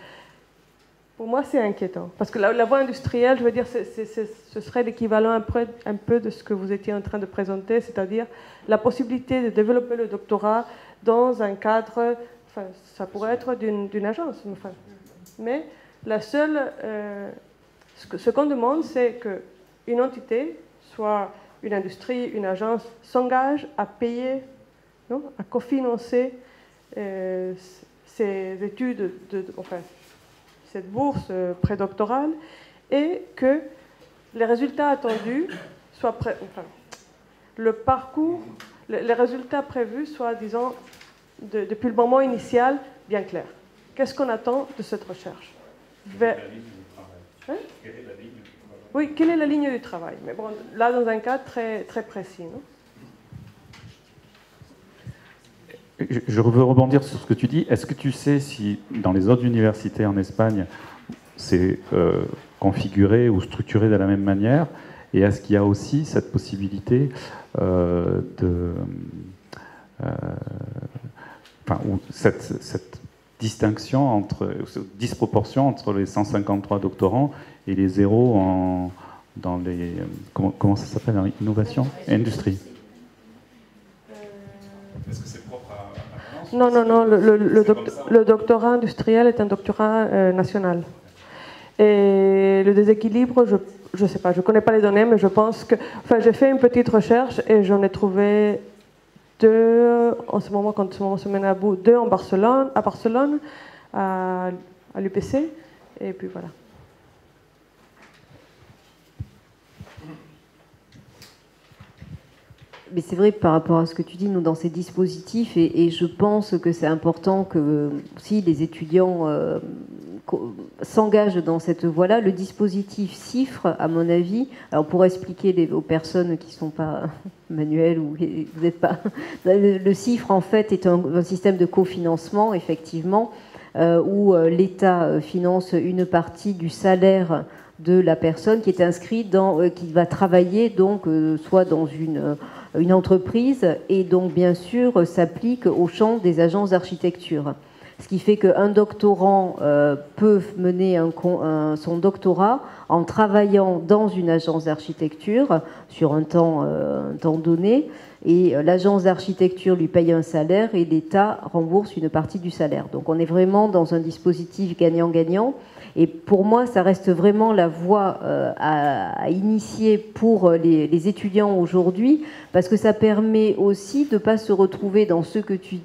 Pour moi, c'est inquiétant. Parce que la voie industrielle, je veux dire, ce serait l'équivalent un peu de ce que vous étiez en train de présenter, c'est-à-dire la possibilité de développer le doctorat dans un cadre, enfin, ça pourrait être d'une agence. Enfin, mais la seule, ce qu'on demande, c'est qu'une entité, soit une industrie, une agence, s'engage à payer, non, à cofinancer ces études, enfin, cette bourse prédoctorale, et que les résultats attendus soient enfin, le parcours, les résultats prévus soient, disons, depuis le moment initial, bien clairs. Qu'est-ce qu'on attend de cette recherche? Oui, quelle est la ligne du travail? Mais bon, là, dans un cas très, très précis. Non? Je veux rebondir sur ce que tu dis. Est-ce que tu sais si dans les autres universités en Espagne, c'est configuré ou structuré de la même manière? Et est-ce qu'il y a aussi cette possibilité ou cette distinction, cette disproportion entre les 153 doctorants et les zéros dans les... comment ça s'appelle? Innovation? Industrie. Est-ce que c'est propre à Non, non, non. Le doctorat industriel est un doctorat national. Et le déséquilibre, je ne sais pas, je ne connais pas les données, mais je pense que... Enfin, j'ai fait une petite recherche et j'en ai trouvé 2, en ce moment, quand on se mène à bout, 2 à Barcelone, à l'UPC, et puis voilà. Mais c'est vrai, par rapport à ce que tu dis, nous, dans ces dispositifs, et je pense que c'est important que si les étudiants s'engagent dans cette voie-là, le dispositif CIFRE, à mon avis, alors pour expliquer aux personnes qui ne sont pas manuelles ou vous n'êtes pas... Le CIFRE, en fait, est un système de cofinancement, effectivement, où l'État finance une partie du salaire de la personne qui est inscrite qui va travailler donc soit dans une entreprise et donc bien sûr s'applique au champ des agences d'architecture. Ce qui fait qu'un doctorant peut mener son doctorat en travaillant dans une agence d'architecture sur un temps donné, et l'agence d'architecture lui paye un salaire et l'État rembourse une partie du salaire. Donc on est vraiment dans un dispositif gagnant-gagnant. Et pour moi, ça reste vraiment la voie à initier pour les étudiants aujourd'hui, parce que ça permet aussi de ne pas se retrouver dans ce que tu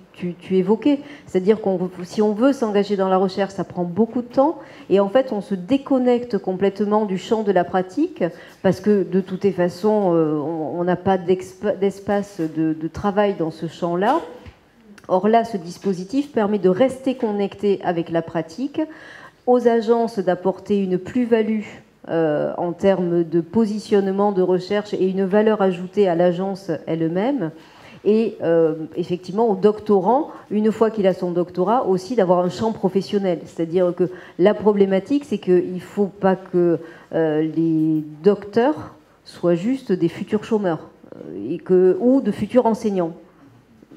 évoquais. C'est-à-dire que si on veut s'engager dans la recherche, ça prend beaucoup de temps, et en fait, on se déconnecte complètement du champ de la pratique, parce que de toutes les façons, on n'a pas d'espace de travail dans ce champ-là. Or là, ce dispositif permet de rester connecté avec la pratique, aux agences d'apporter une plus-value en termes de positionnement de recherche et une valeur ajoutée à l'agence elle-même. Et effectivement, au doctorant, une fois qu'il a son doctorat, aussi d'avoir un champ professionnel. C'est-à-dire que la problématique, c'est qu'il ne faut pas que les docteurs soient juste des futurs chômeurs ou de futurs enseignants.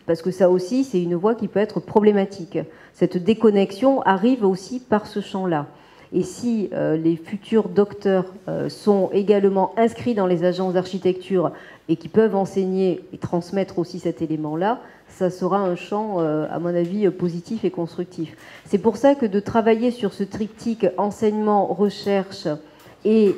Parce que ça aussi, c'est une voie qui peut être problématique. Cette déconnexion arrive aussi par ce champ-là. Et si les futurs docteurs sont également inscrits dans les agences d'architecture et qui peuvent enseigner et transmettre aussi cet élément-là, ça sera un champ, à mon avis, positif et constructif. C'est pour ça que de travailler sur ce triptyque enseignement, recherche et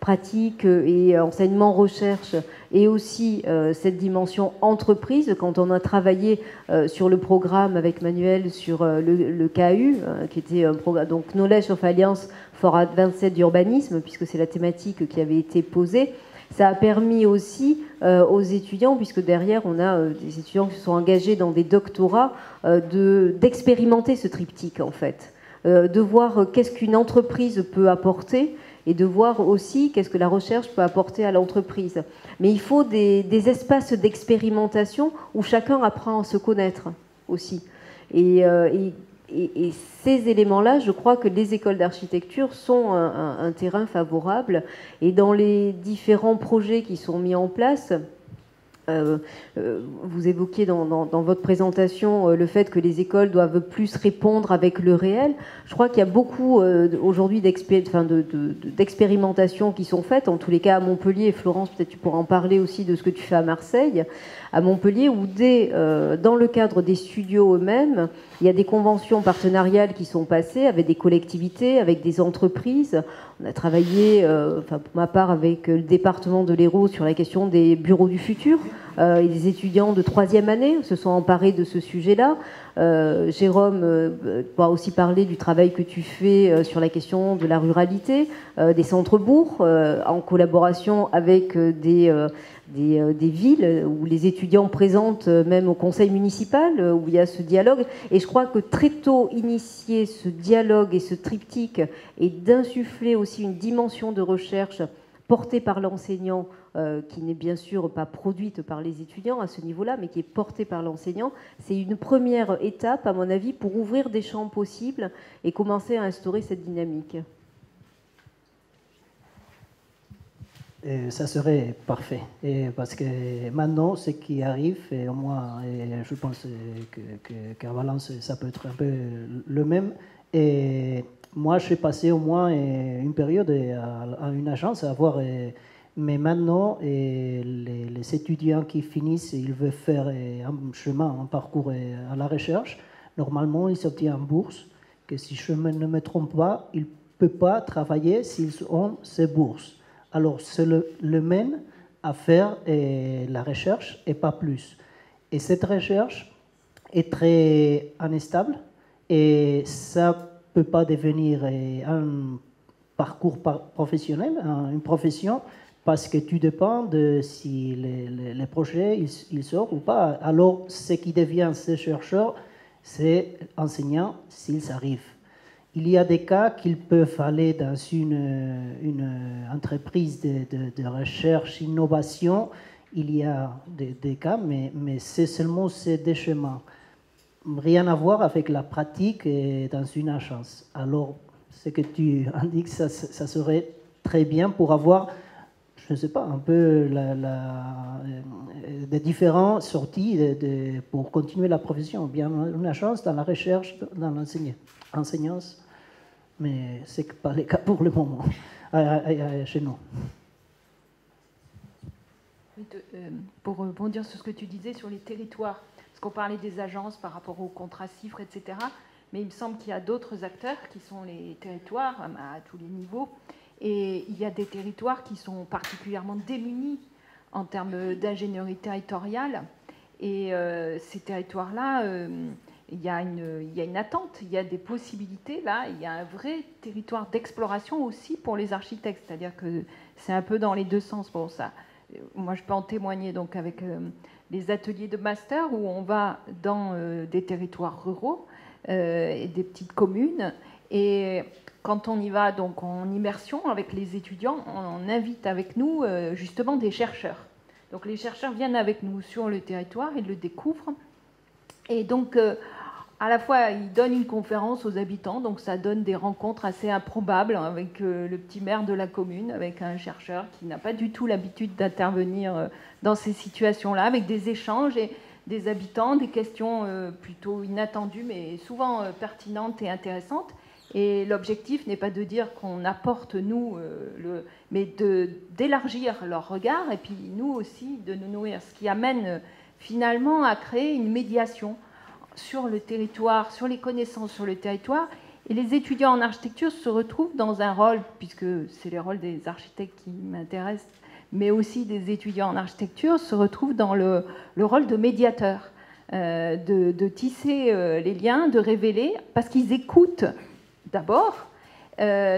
pratique et enseignement-recherche, et aussi cette dimension entreprise, quand on a travaillé sur le programme avec Manuel sur le KU, qui était un programme, donc Knowledge of Alliance for Advanced Urbanism, puisque c'est la thématique qui avait été posée, ça a permis aussi aux étudiants, puisque derrière on a des étudiants qui se sont engagés dans des doctorats, d'expérimenter ce triptyque en fait, de voir qu'est-ce qu'une entreprise peut apporter, et de voir aussi qu'est-ce que la recherche peut apporter à l'entreprise. Mais il faut des espaces d'expérimentation où chacun apprend à se connaître aussi. Et ces éléments-là, je crois que les écoles d'architecture sont un terrain favorable. Et dans les différents projets qui sont mis en place, vous évoquiez dans votre présentation le fait que les écoles doivent plus répondre avec le réel. Je crois qu'il y a beaucoup aujourd'hui d'expérimentations qui sont faites, en tous les cas à Montpellier, et Florence, peut-être tu pourras en parler aussi de ce que tu fais à Marseille, à Montpellier, où dans le cadre des studios eux-mêmes, il y a des conventions partenariales qui sont passées avec des collectivités, avec des entreprises. On a travaillé, pour ma part, avec le département de l'Hérault sur la question des bureaux du futur. Et des étudiants de 3e année se sont emparés de ce sujet-là. Jérôme pourra aussi parler du travail que tu fais sur la question de la ruralité, des centres-bourgs, en collaboration avec des villes où les étudiants présentent même au conseil municipal, où il y a ce dialogue. Et je crois que très tôt, initier ce dialogue et ce triptyque et d'insuffler aussi une dimension de recherche portée par l'enseignant, qui n'est bien sûr pas produite par les étudiants à ce niveau-là, mais qui est portée par l'enseignant, c'est une première étape, à mon avis, pour ouvrir des champs possibles et commencer à instaurer cette dynamique. Et ça serait parfait. Parce que maintenant, ce qui arrive, et moi, je pense qu'à Valence, ça peut être un peu le même, et moi, j'ai passé au moins une période à une agence à voir. Mais maintenant, les étudiants qui finissent, ils veulent faire un chemin, un parcours à la recherche. Normalement, ils obtiennent une bourse. Que si je ne me trompe pas, ils ne peuvent pas travailler s'ils ont ces bourses. Alors, c'est le mène à faire la recherche et pas plus. Et cette recherche est très instable et ça ne peut pas devenir un parcours professionnel, une profession, parce que tu dépends de si les projets ils sortent ou pas. Alors, ce qui devient ces chercheurs, c'est enseignants s'ils arrivent. Il y a des cas qu'ils peuvent aller dans une entreprise de recherche, innovation. Il y a des cas, mais c'est seulement ces deux chemins. Rien à voir avec la pratique dans une agence. Alors, ce que tu indiques, ça serait très bien pour avoir, je ne sais pas, un peu des différentes sorties pour continuer la profession. Bien une agence dans la recherche, dans l'enseignance, mais ce n'est pas le cas pour le moment chez nous. Pour rebondir sur ce que tu disais sur les territoires, parce qu'on parlait des agences par rapport aux contrats chiffres, etc. Mais il me semble qu'il y a d'autres acteurs qui sont les territoires à tous les niveaux. Et il y a des territoires qui sont particulièrement démunis en termes d'ingénierie territoriale. Et ces territoires-là, il y a une attente, il y a des possibilités. Là, il y a un vrai territoire d'exploration aussi pour les architectes. C'est-à-dire que c'est un peu dans les deux sens. Bon, ça, moi, je peux en témoigner donc avec les ateliers de master où on va dans des territoires ruraux et des petites communes. Et quand on y va donc en immersion avec les étudiants, on invite avec nous justement des chercheurs. Donc les chercheurs viennent avec nous sur le territoire, ils le découvrent. Et donc à la fois ils donnent une conférence aux habitants, donc ça donne des rencontres assez improbables avec le petit maire de la commune, avec un chercheur qui n'a pas du tout l'habitude d'intervenir dans ces situations-là, avec des échanges et des habitants, des questions plutôt inattendues mais souvent pertinentes et intéressantes. Et l'objectif n'est pas de dire qu'on apporte, nous, mais d'élargir leur regard, et puis nous aussi de nous nourrir, ce qui amène finalement à créer une médiation sur le territoire, sur les connaissances sur le territoire. Et les étudiants en architecture se retrouvent dans un rôle, puisque c'est le rôle des architectes qui m'intéressent, mais aussi des étudiants en architecture, se retrouvent dans le rôle de médiateur, de tisser les liens, de révéler, parce qu'ils écoutent d'abord,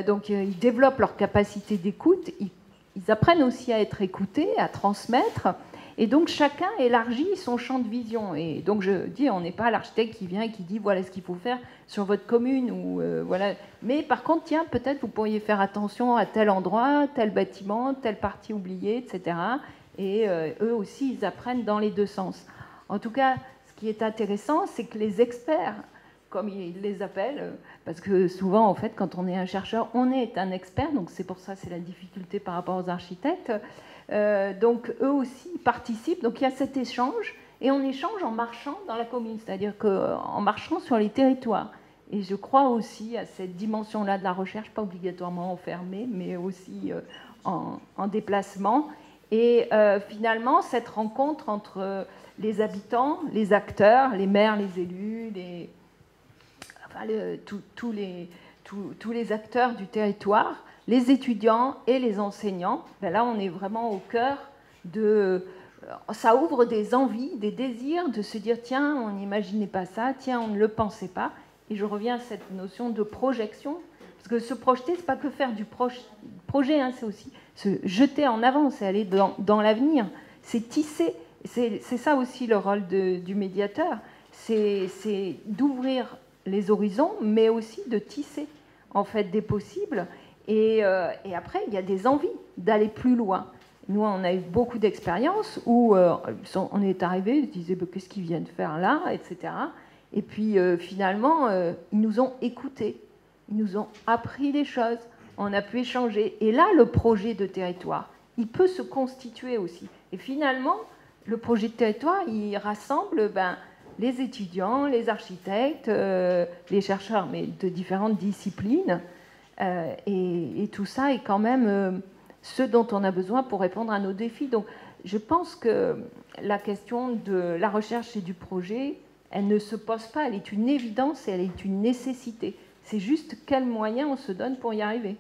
donc ils développent leur capacité d'écoute, ils apprennent aussi à être écoutés, à transmettre, et donc chacun élargit son champ de vision. Et donc je dis, on n'est pas l'architecte qui vient et qui dit voilà ce qu'il faut faire sur votre commune, ou voilà. Mais par contre, tiens, peut-être vous pourriez faire attention à tel endroit, tel bâtiment, telle partie oubliée, etc. Et eux aussi, ils apprennent dans les deux sens. En tout cas, ce qui est intéressant, c'est que les experts, comme ils les appellent, parce que souvent, en fait, quand on est un chercheur, on est un expert, donc c'est pour ça, c'est la difficulté par rapport aux architectes. Donc, eux aussi participent, donc il y a cet échange, et on échange en marchant dans la commune, c'est-à-dire qu'en marchant sur les territoires. Et je crois aussi à cette dimension-là de la recherche, pas obligatoirement enfermée, mais aussi en déplacement. Et finalement, cette rencontre entre les habitants, les acteurs, les maires, les élus, tous les acteurs du territoire, les étudiants et les enseignants, ben là on est vraiment au cœur de... Ça ouvre des envies, des désirs de se dire tiens, on n'imaginait pas ça, tiens, on ne le pensait pas. Et je reviens à cette notion de projection, parce que se projeter, c'est pas que faire du projet, hein, c'est aussi se jeter en avant, c'est aller dans l'avenir, c'est tisser. C'est ça aussi le rôle du médiateur, c'est d'ouvrir les horizons, mais aussi de tisser en fait des possibles. Et après, il y a des envies d'aller plus loin. Nous, on a eu beaucoup d'expériences où on est arrivé, ils se disaient qu'est-ce qu'ils viennent faire là, etc. Et puis finalement, ils nous ont écoutés, ils nous ont appris des choses, on a pu échanger. Et là, le projet de territoire, il peut se constituer aussi. Et finalement, le projet de territoire, il rassemble les étudiants, les architectes, les chercheurs, mais de différentes disciplines. Et tout ça est quand même ce dont on a besoin pour répondre à nos défis. Donc, je pense que la question de la recherche et du projet, elle ne se pose pas, elle est une évidence et elle est une nécessité. C'est juste quels moyens on se donne pour y arriver.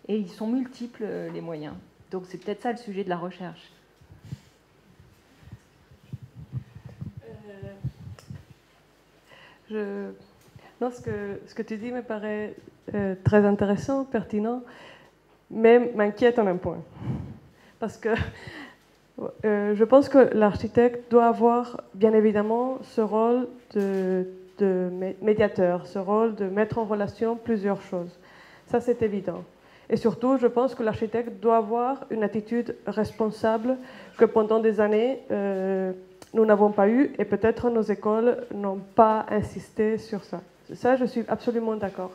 Et ils sont multiples, les moyens. Donc c'est peut-être ça le sujet de la recherche. Non, ce que tu dis me paraît très intéressant, pertinent, mais m'inquiète en un point. Parce que je pense que l'architecte doit avoir, bien évidemment, ce rôle de médiateur, ce rôle de mettre en relation plusieurs choses. Ça, c'est évident. Et surtout, je pense que l'architecte doit avoir une attitude responsable que pendant des années, nous n'avons pas eu, et peut-être nos écoles n'ont pas insisté sur ça. Ça, je suis absolument d'accord.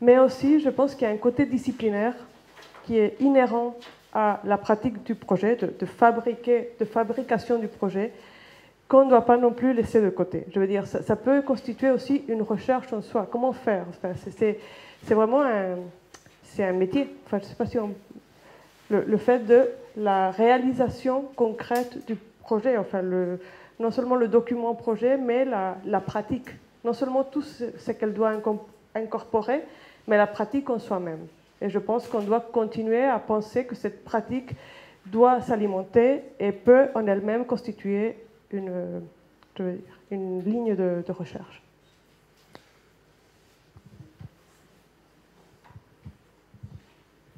Mais aussi, je pense qu'il y a un côté disciplinaire qui est inhérent à la pratique du projet, de fabrication du projet, qu'on ne doit pas non plus laisser de côté. Je veux dire, ça peut constituer aussi une recherche en soi. Comment faire? Enfin, c'est vraiment un métier. Enfin, je ne sais pas si le fait de la réalisation concrète du projet, enfin, non seulement le document projet, mais la pratique. Non seulement tout ce qu'elle doit incorporer, mais la pratique en soi-même. Et je pense qu'on doit continuer à penser que cette pratique doit s'alimenter et peut en elle-même constituer une ligne de recherche.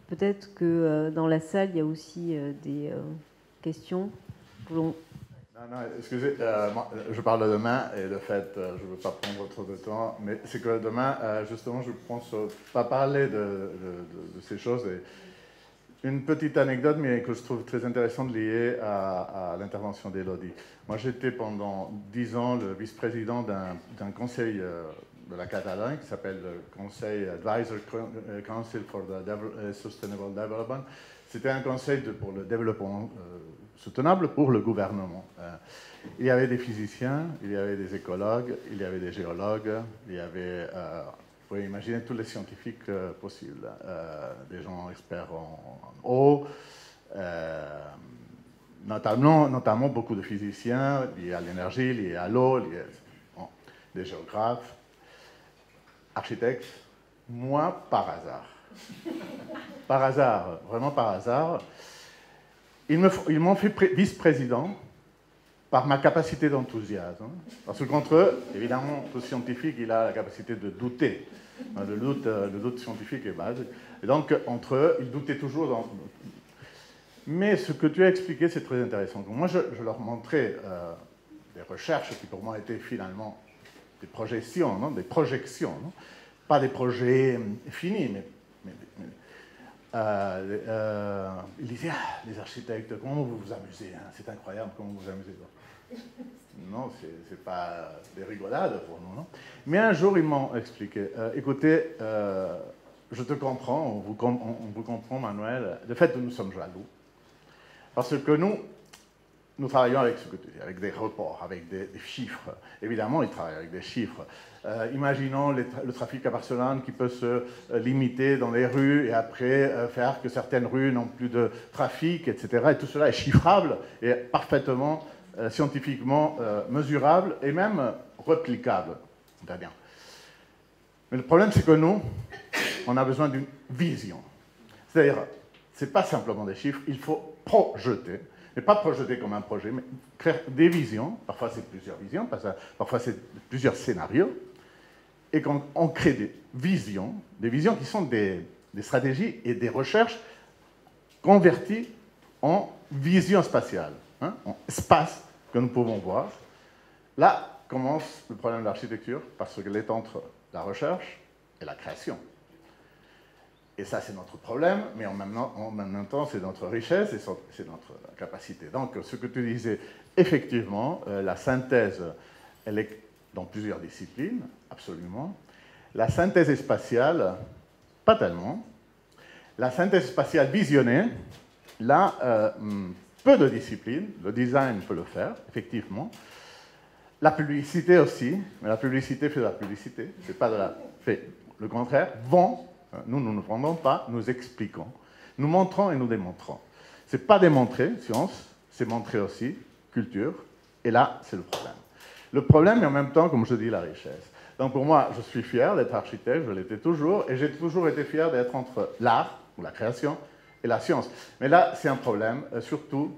Peut-être que dans la salle, il y a aussi des questions. Non, excusez, moi, je parle de demain et de fait, je ne veux pas prendre trop de temps, mais c'est que demain, justement, je pense pas parler de ces choses. Et une petite anecdote, mais que je trouve très intéressante, liée à l'intervention d'Élodie. Moi, j'étais pendant 10 ans le vice-président d'un conseil de la Catalogne qui s'appelle le Conseil Advisor Council for the Sustainable Development. C'était un conseil pour le développement soutenable pour le gouvernement. Il y avait des physiciens, il y avait des écologues, il y avait des géologues, il y avait, vous pouvez imaginer, tous les scientifiques possibles, des gens experts en eau, notamment beaucoup de physiciens liés à l'énergie, liés à l'eau, des géographes, architectes. Moi, par hasard. Par hasard, vraiment par hasard. Ils m'ont fait vice-président par ma capacité d'enthousiasme. Parce que contre eux, évidemment, tout scientifique, il a la capacité de douter. Le doute scientifique est base. Et donc, entre eux, ils doutaient toujours. Mais ce que tu as expliqué, c'est très intéressant. Moi, je leur montrais des recherches qui, pour moi, étaient finalement des projections, non, des projections, non, pas des projets finis, mais il disait, les architectes, comment vous vous amusez, hein, c'est incroyable comment vous vous amusez. Non, c'est pas des rigolades pour nous, non. Mais un jour, ils m'ont expliqué, écoutez, je te comprends, on vous comprend, Manuel, de fait, nous sommes jaloux, parce que nous travaillons avec ce que tu dis, avec des reports, avec des chiffres. Évidemment, ils travaillent avec des chiffres. Imaginons le trafic à Barcelone qui peut se limiter dans les rues et après faire que certaines rues n'ont plus de trafic, etc. Et tout cela est chiffrable et parfaitement scientifiquement mesurable et même replicable. Très bien. Mais le problème, c'est que nous, on a besoin d'une vision. C'est-à-dire, ce n'est pas simplement des chiffres, il faut projeter. Mais pas projeter comme un projet, mais créer des visions. Parfois, c'est plusieurs visions, parfois, c'est plusieurs scénarios. Et quand on crée des visions qui sont des stratégies et des recherches converties en vision spatiale, hein, en espace que nous pouvons voir. Là commence le problème de l'architecture, parce qu'elle est entre la recherche et la création. Et ça, c'est notre problème, mais en même temps, c'est notre richesse et c'est notre capacité. Donc, ce que tu disais, effectivement, la synthèse, elle est dans plusieurs disciplines, absolument. La synthèse spatiale, pas tellement. La synthèse spatiale visionnée, là, peu de disciplines. Le design peut le faire, effectivement. La publicité aussi, mais la publicité fait de la publicité, c'est pas de la... fait le contraire, nous ne nous vendons pas, nous expliquons. Nous montrons et nous démontrons. Ce n'est pas démontrer, science, c'est montrer aussi, culture, et là, c'est le problème. Le problème, et en même temps, comme je dis, la richesse. Donc pour moi, je suis fier d'être architecte, je l'étais toujours, et j'ai toujours été fier d'être entre l'art, ou la création, et la science. Mais là, c'est un problème, surtout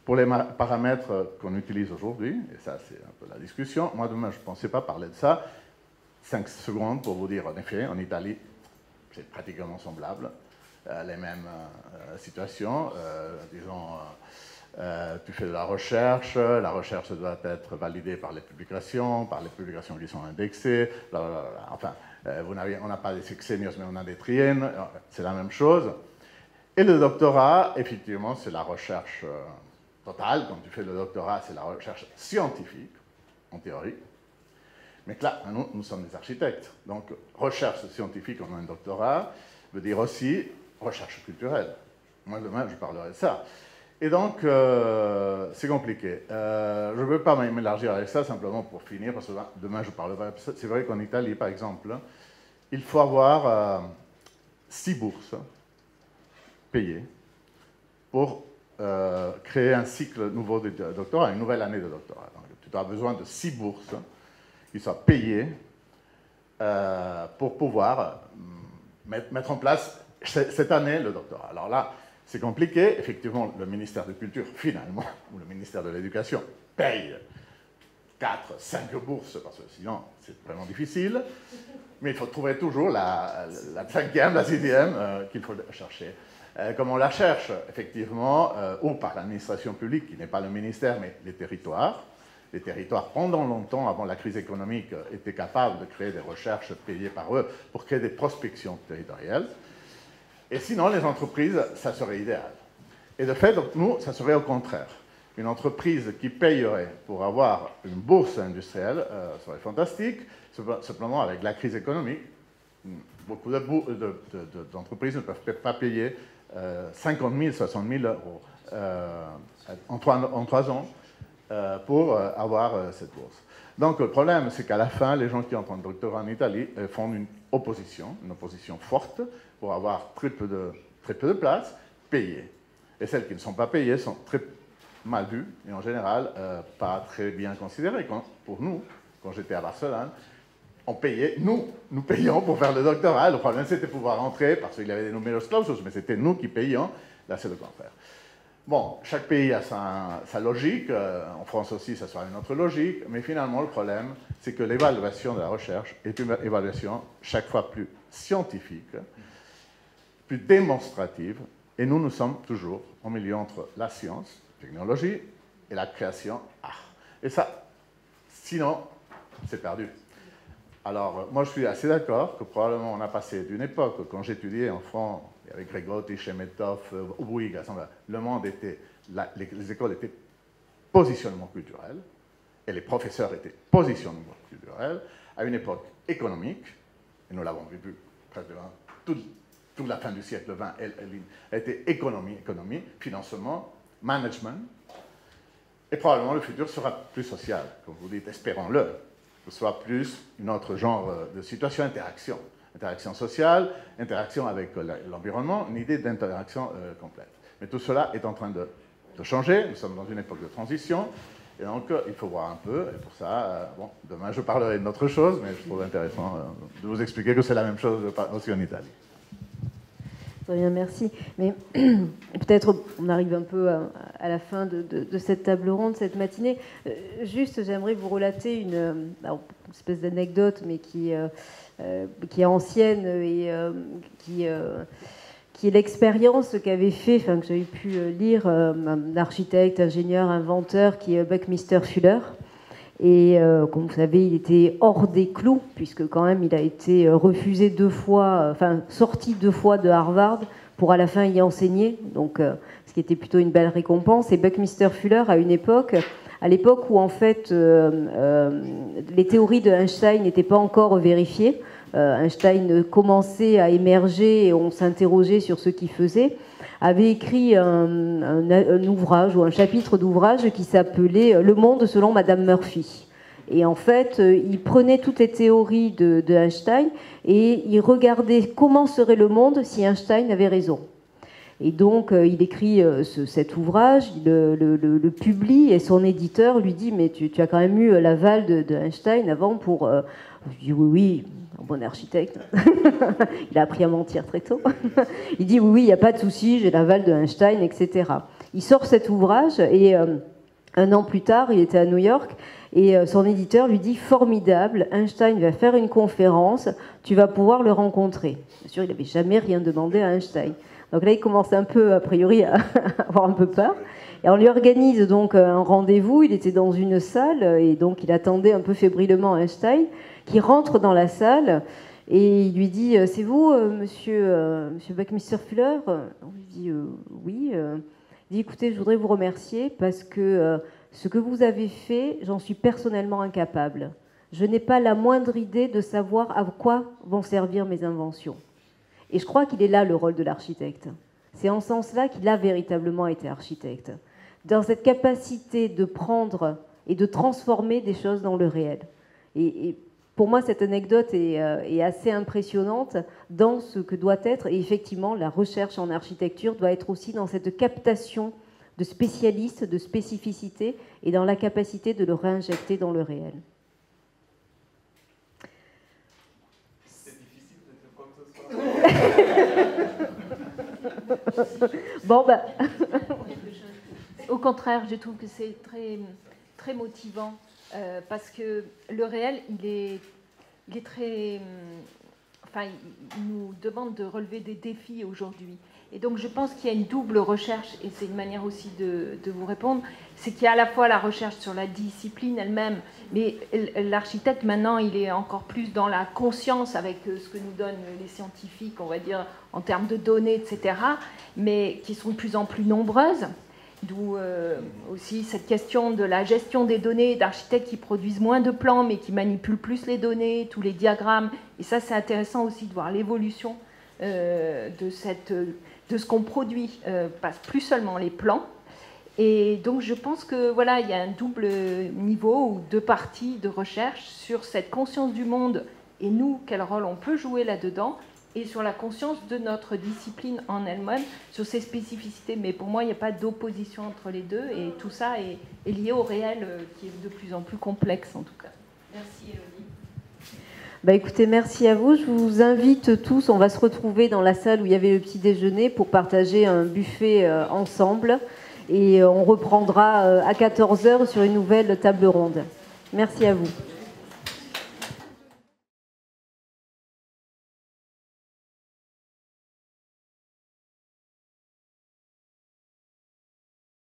pour les paramètres qu'on utilise aujourd'hui, et ça, c'est un peu la discussion. Moi, demain, je ne pensais pas parler de ça. 5 secondes pour vous dire, en effet, en Italie, c'est pratiquement semblable, les mêmes situations. Disons, tu fais de la recherche doit être validée par les publications qui sont indexées, blablabla. Enfin, on n'a pas des sexenios, mais on a des triennes, c'est la même chose. Et le doctorat, effectivement, c'est la recherche totale. Quand tu fais le doctorat, c'est la recherche scientifique, en théorie. Mais que là, nous sommes des architectes. Donc, recherche scientifique en un doctorat veut dire aussi recherche culturelle. Moi, demain, je parlerai de ça. Et donc, c'est compliqué. Je ne veux pas m'élargir avec ça, simplement pour finir, parce que demain, je parlerai. C'est vrai qu'en Italie, par exemple, il faut avoir 6 bourses payées pour créer un cycle nouveau de doctorat, une nouvelle année de doctorat. Donc, tu as besoin de 6 bourses qui soient payées pour pouvoir mettre en place cette année le doctorat. Alors là, c'est compliqué. Effectivement, le ministère de Culture, finalement, ou le ministère de l'Éducation, paye 4, 5 bourses, parce que sinon, c'est vraiment difficile. Mais il faut trouver toujours la 5e, la 6e qu'il faut chercher. Comme on la cherche, effectivement, ou par l'administration publique, qui n'est pas le ministère, mais les territoires. Les territoires, pendant longtemps, avant la crise économique, étaient capables de créer des recherches payées par eux pour créer des prospections territoriales. Et sinon, les entreprises, ça serait idéal. Et de fait, donc, nous, ça serait au contraire. Une entreprise qui payerait pour avoir une bourse industrielle serait fantastique. Simplement, avec la crise économique, beaucoup d'entreprises ne peuvent pas payer 50 000, 60 000 euros en 3 ans pour avoir cette bourse. Donc le problème, c'est qu'à la fin, les gens qui entrent en doctorat en Italie font une opposition forte pour avoir très peu de places payées. Et celles qui ne sont pas payées sont très mal vues et en général pas très bien considérées. Pour nous, quand j'étais à Barcelone, on payait, nous payions pour faire le doctorat. Le problème, c'était pouvoir entrer parce qu'il y avait des numerus clausus, mais c'était nous qui payions. Là, c'est le contraire. Bon, chaque pays a sa logique. En France aussi, ça sera une autre logique. Mais finalement, le problème, c'est que l'évaluation de la recherche est une évaluation chaque fois plus scientifique, plus démonstrative. Et nous sommes toujours au milieu entre la science, la technologie, et la création, art. Et ça, sinon, c'est perdu. Alors, moi, je suis assez d'accord que probablement on a passé d'une époque, quand j'étudiais en France, avec Grégotti, Chemetov, Bouygues, le monde était, les écoles étaient positionnement culturel, et les professeurs étaient positionnement culturel, à une époque économique, et nous l'avons vu presque toute la fin du siècle XX, elle était économie, financement, management, et probablement le futur sera plus social, comme vous dites, espérons-le, que ce soit plus un autre genre de situation, interaction sociale, interaction avec l'environnement, une idée d'interaction complète. Mais tout cela est en train de changer, nous sommes dans une époque de transition, et donc il faut voir un peu, et pour ça, bon, demain je parlerai d'autre chose, mais je trouve intéressant de vous expliquer que c'est la même chose aussi en Italie. Très bien, merci. Mais peut-être on arrive un peu à la fin de cette table ronde, cette matinée. Juste, j'aimerais vous relater une espèce d'anecdote, mais qui est ancienne et qui est l'expérience qu'avait fait, que j'avais pu lire, un architecte, ingénieur, inventeur, qui est Buckminster Fuller. Et comme vous savez, il était hors des clous, puisque quand même il a été refusé 2 fois, sorti 2 fois de Harvard pour à la fin y enseigner, donc ce qui était plutôt une belle récompense. Et Buckminster Fuller, à l'époque où en fait les théories de Einstein n'étaient pas encore vérifiées, Einstein commençait à émerger et on s'interrogeait sur ce qu'il faisait, avait écrit un ouvrage ou un chapitre d'ouvrage qui s'appelait « Le monde selon Madame Murphy ». Et en fait, il prenait toutes les théories de Einstein et il regardait comment serait le monde si Einstein avait raison. Et donc, il écrit cet ouvrage, il le publie, et son éditeur lui dit « Mais tu as quand même eu l'aval de Einstein avant pour... Je dis « Oui, un bon architecte. » Il a appris à mentir très tôt. Il dit « Oui, il n'y a pas de souci, j'ai l'aval de Einstein, etc. » Il sort cet ouvrage, et un an plus tard, il était à New York, et son éditeur lui dit « Formidable, Einstein va faire une conférence, tu vas pouvoir le rencontrer. » Bien sûr, il n'avait jamais rien demandé à Einstein. Donc là, il commence un peu, a priori, à avoir un peu peur. Et on lui organise donc un rendez-vous. Il était dans une salle et donc il attendait un peu fébrilement Einstein, qui rentre dans la salle et il lui dit « C'est vous, monsieur Buckminster Fuller ?» On lui dit « Oui. » Il dit « Écoutez, je voudrais vous remercier parce que ce que vous avez fait, j'en suis personnellement incapable. Je n'ai pas la moindre idée de savoir à quoi vont servir mes inventions. » Et je crois qu'il est là le rôle de l'architecte. C'est en ce sens-là qu'il a véritablement été architecte, dans cette capacité de prendre et de transformer des choses dans le réel. Et pour moi, cette anecdote est assez impressionnante dans ce que doit être, et effectivement, la recherche en architecture doit être aussi dans cette captation de spécialistes, de spécificité, et dans la capacité de le réinjecter dans le réel. Bon, bah. Au contraire, je trouve que c'est très, très motivant parce que le réel, il est très. Enfin, il nous demande de relever des défis aujourd'hui. Et donc, je pense qu'il y a une double recherche, et c'est une manière aussi de vous répondre, c'est qu'il y a à la fois la recherche sur la discipline elle-même, mais l'architecte, maintenant, il est encore plus dans la conscience avec ce que nous donnent les scientifiques, on va dire, en termes de données, etc., mais qui sont de plus en plus nombreuses. D'où aussi cette question de la gestion des données, d'architectes qui produisent moins de plans, mais qui manipulent plus les données, tous les diagrammes. Et ça, c'est intéressant aussi de voir l'évolution de ce qu'on produit, pas plus seulement les plans. Et donc, je pense que voilà, il y a un double niveau ou deux parties de recherche sur cette conscience du monde et nous, quel rôle on peut jouer là-dedans, et sur la conscience de notre discipline en elle-même, sur ses spécificités. Mais pour moi, il n'y a pas d'opposition entre les deux, et tout ça est lié au réel, qui est de plus en plus complexe, en tout cas. Merci, Élodie. Bah écoutez, merci à vous. Je vous invite tous, on va se retrouver dans la salle où il y avait le petit déjeuner pour partager un buffet ensemble, et on reprendra à 14h sur une nouvelle table ronde. Merci à vous.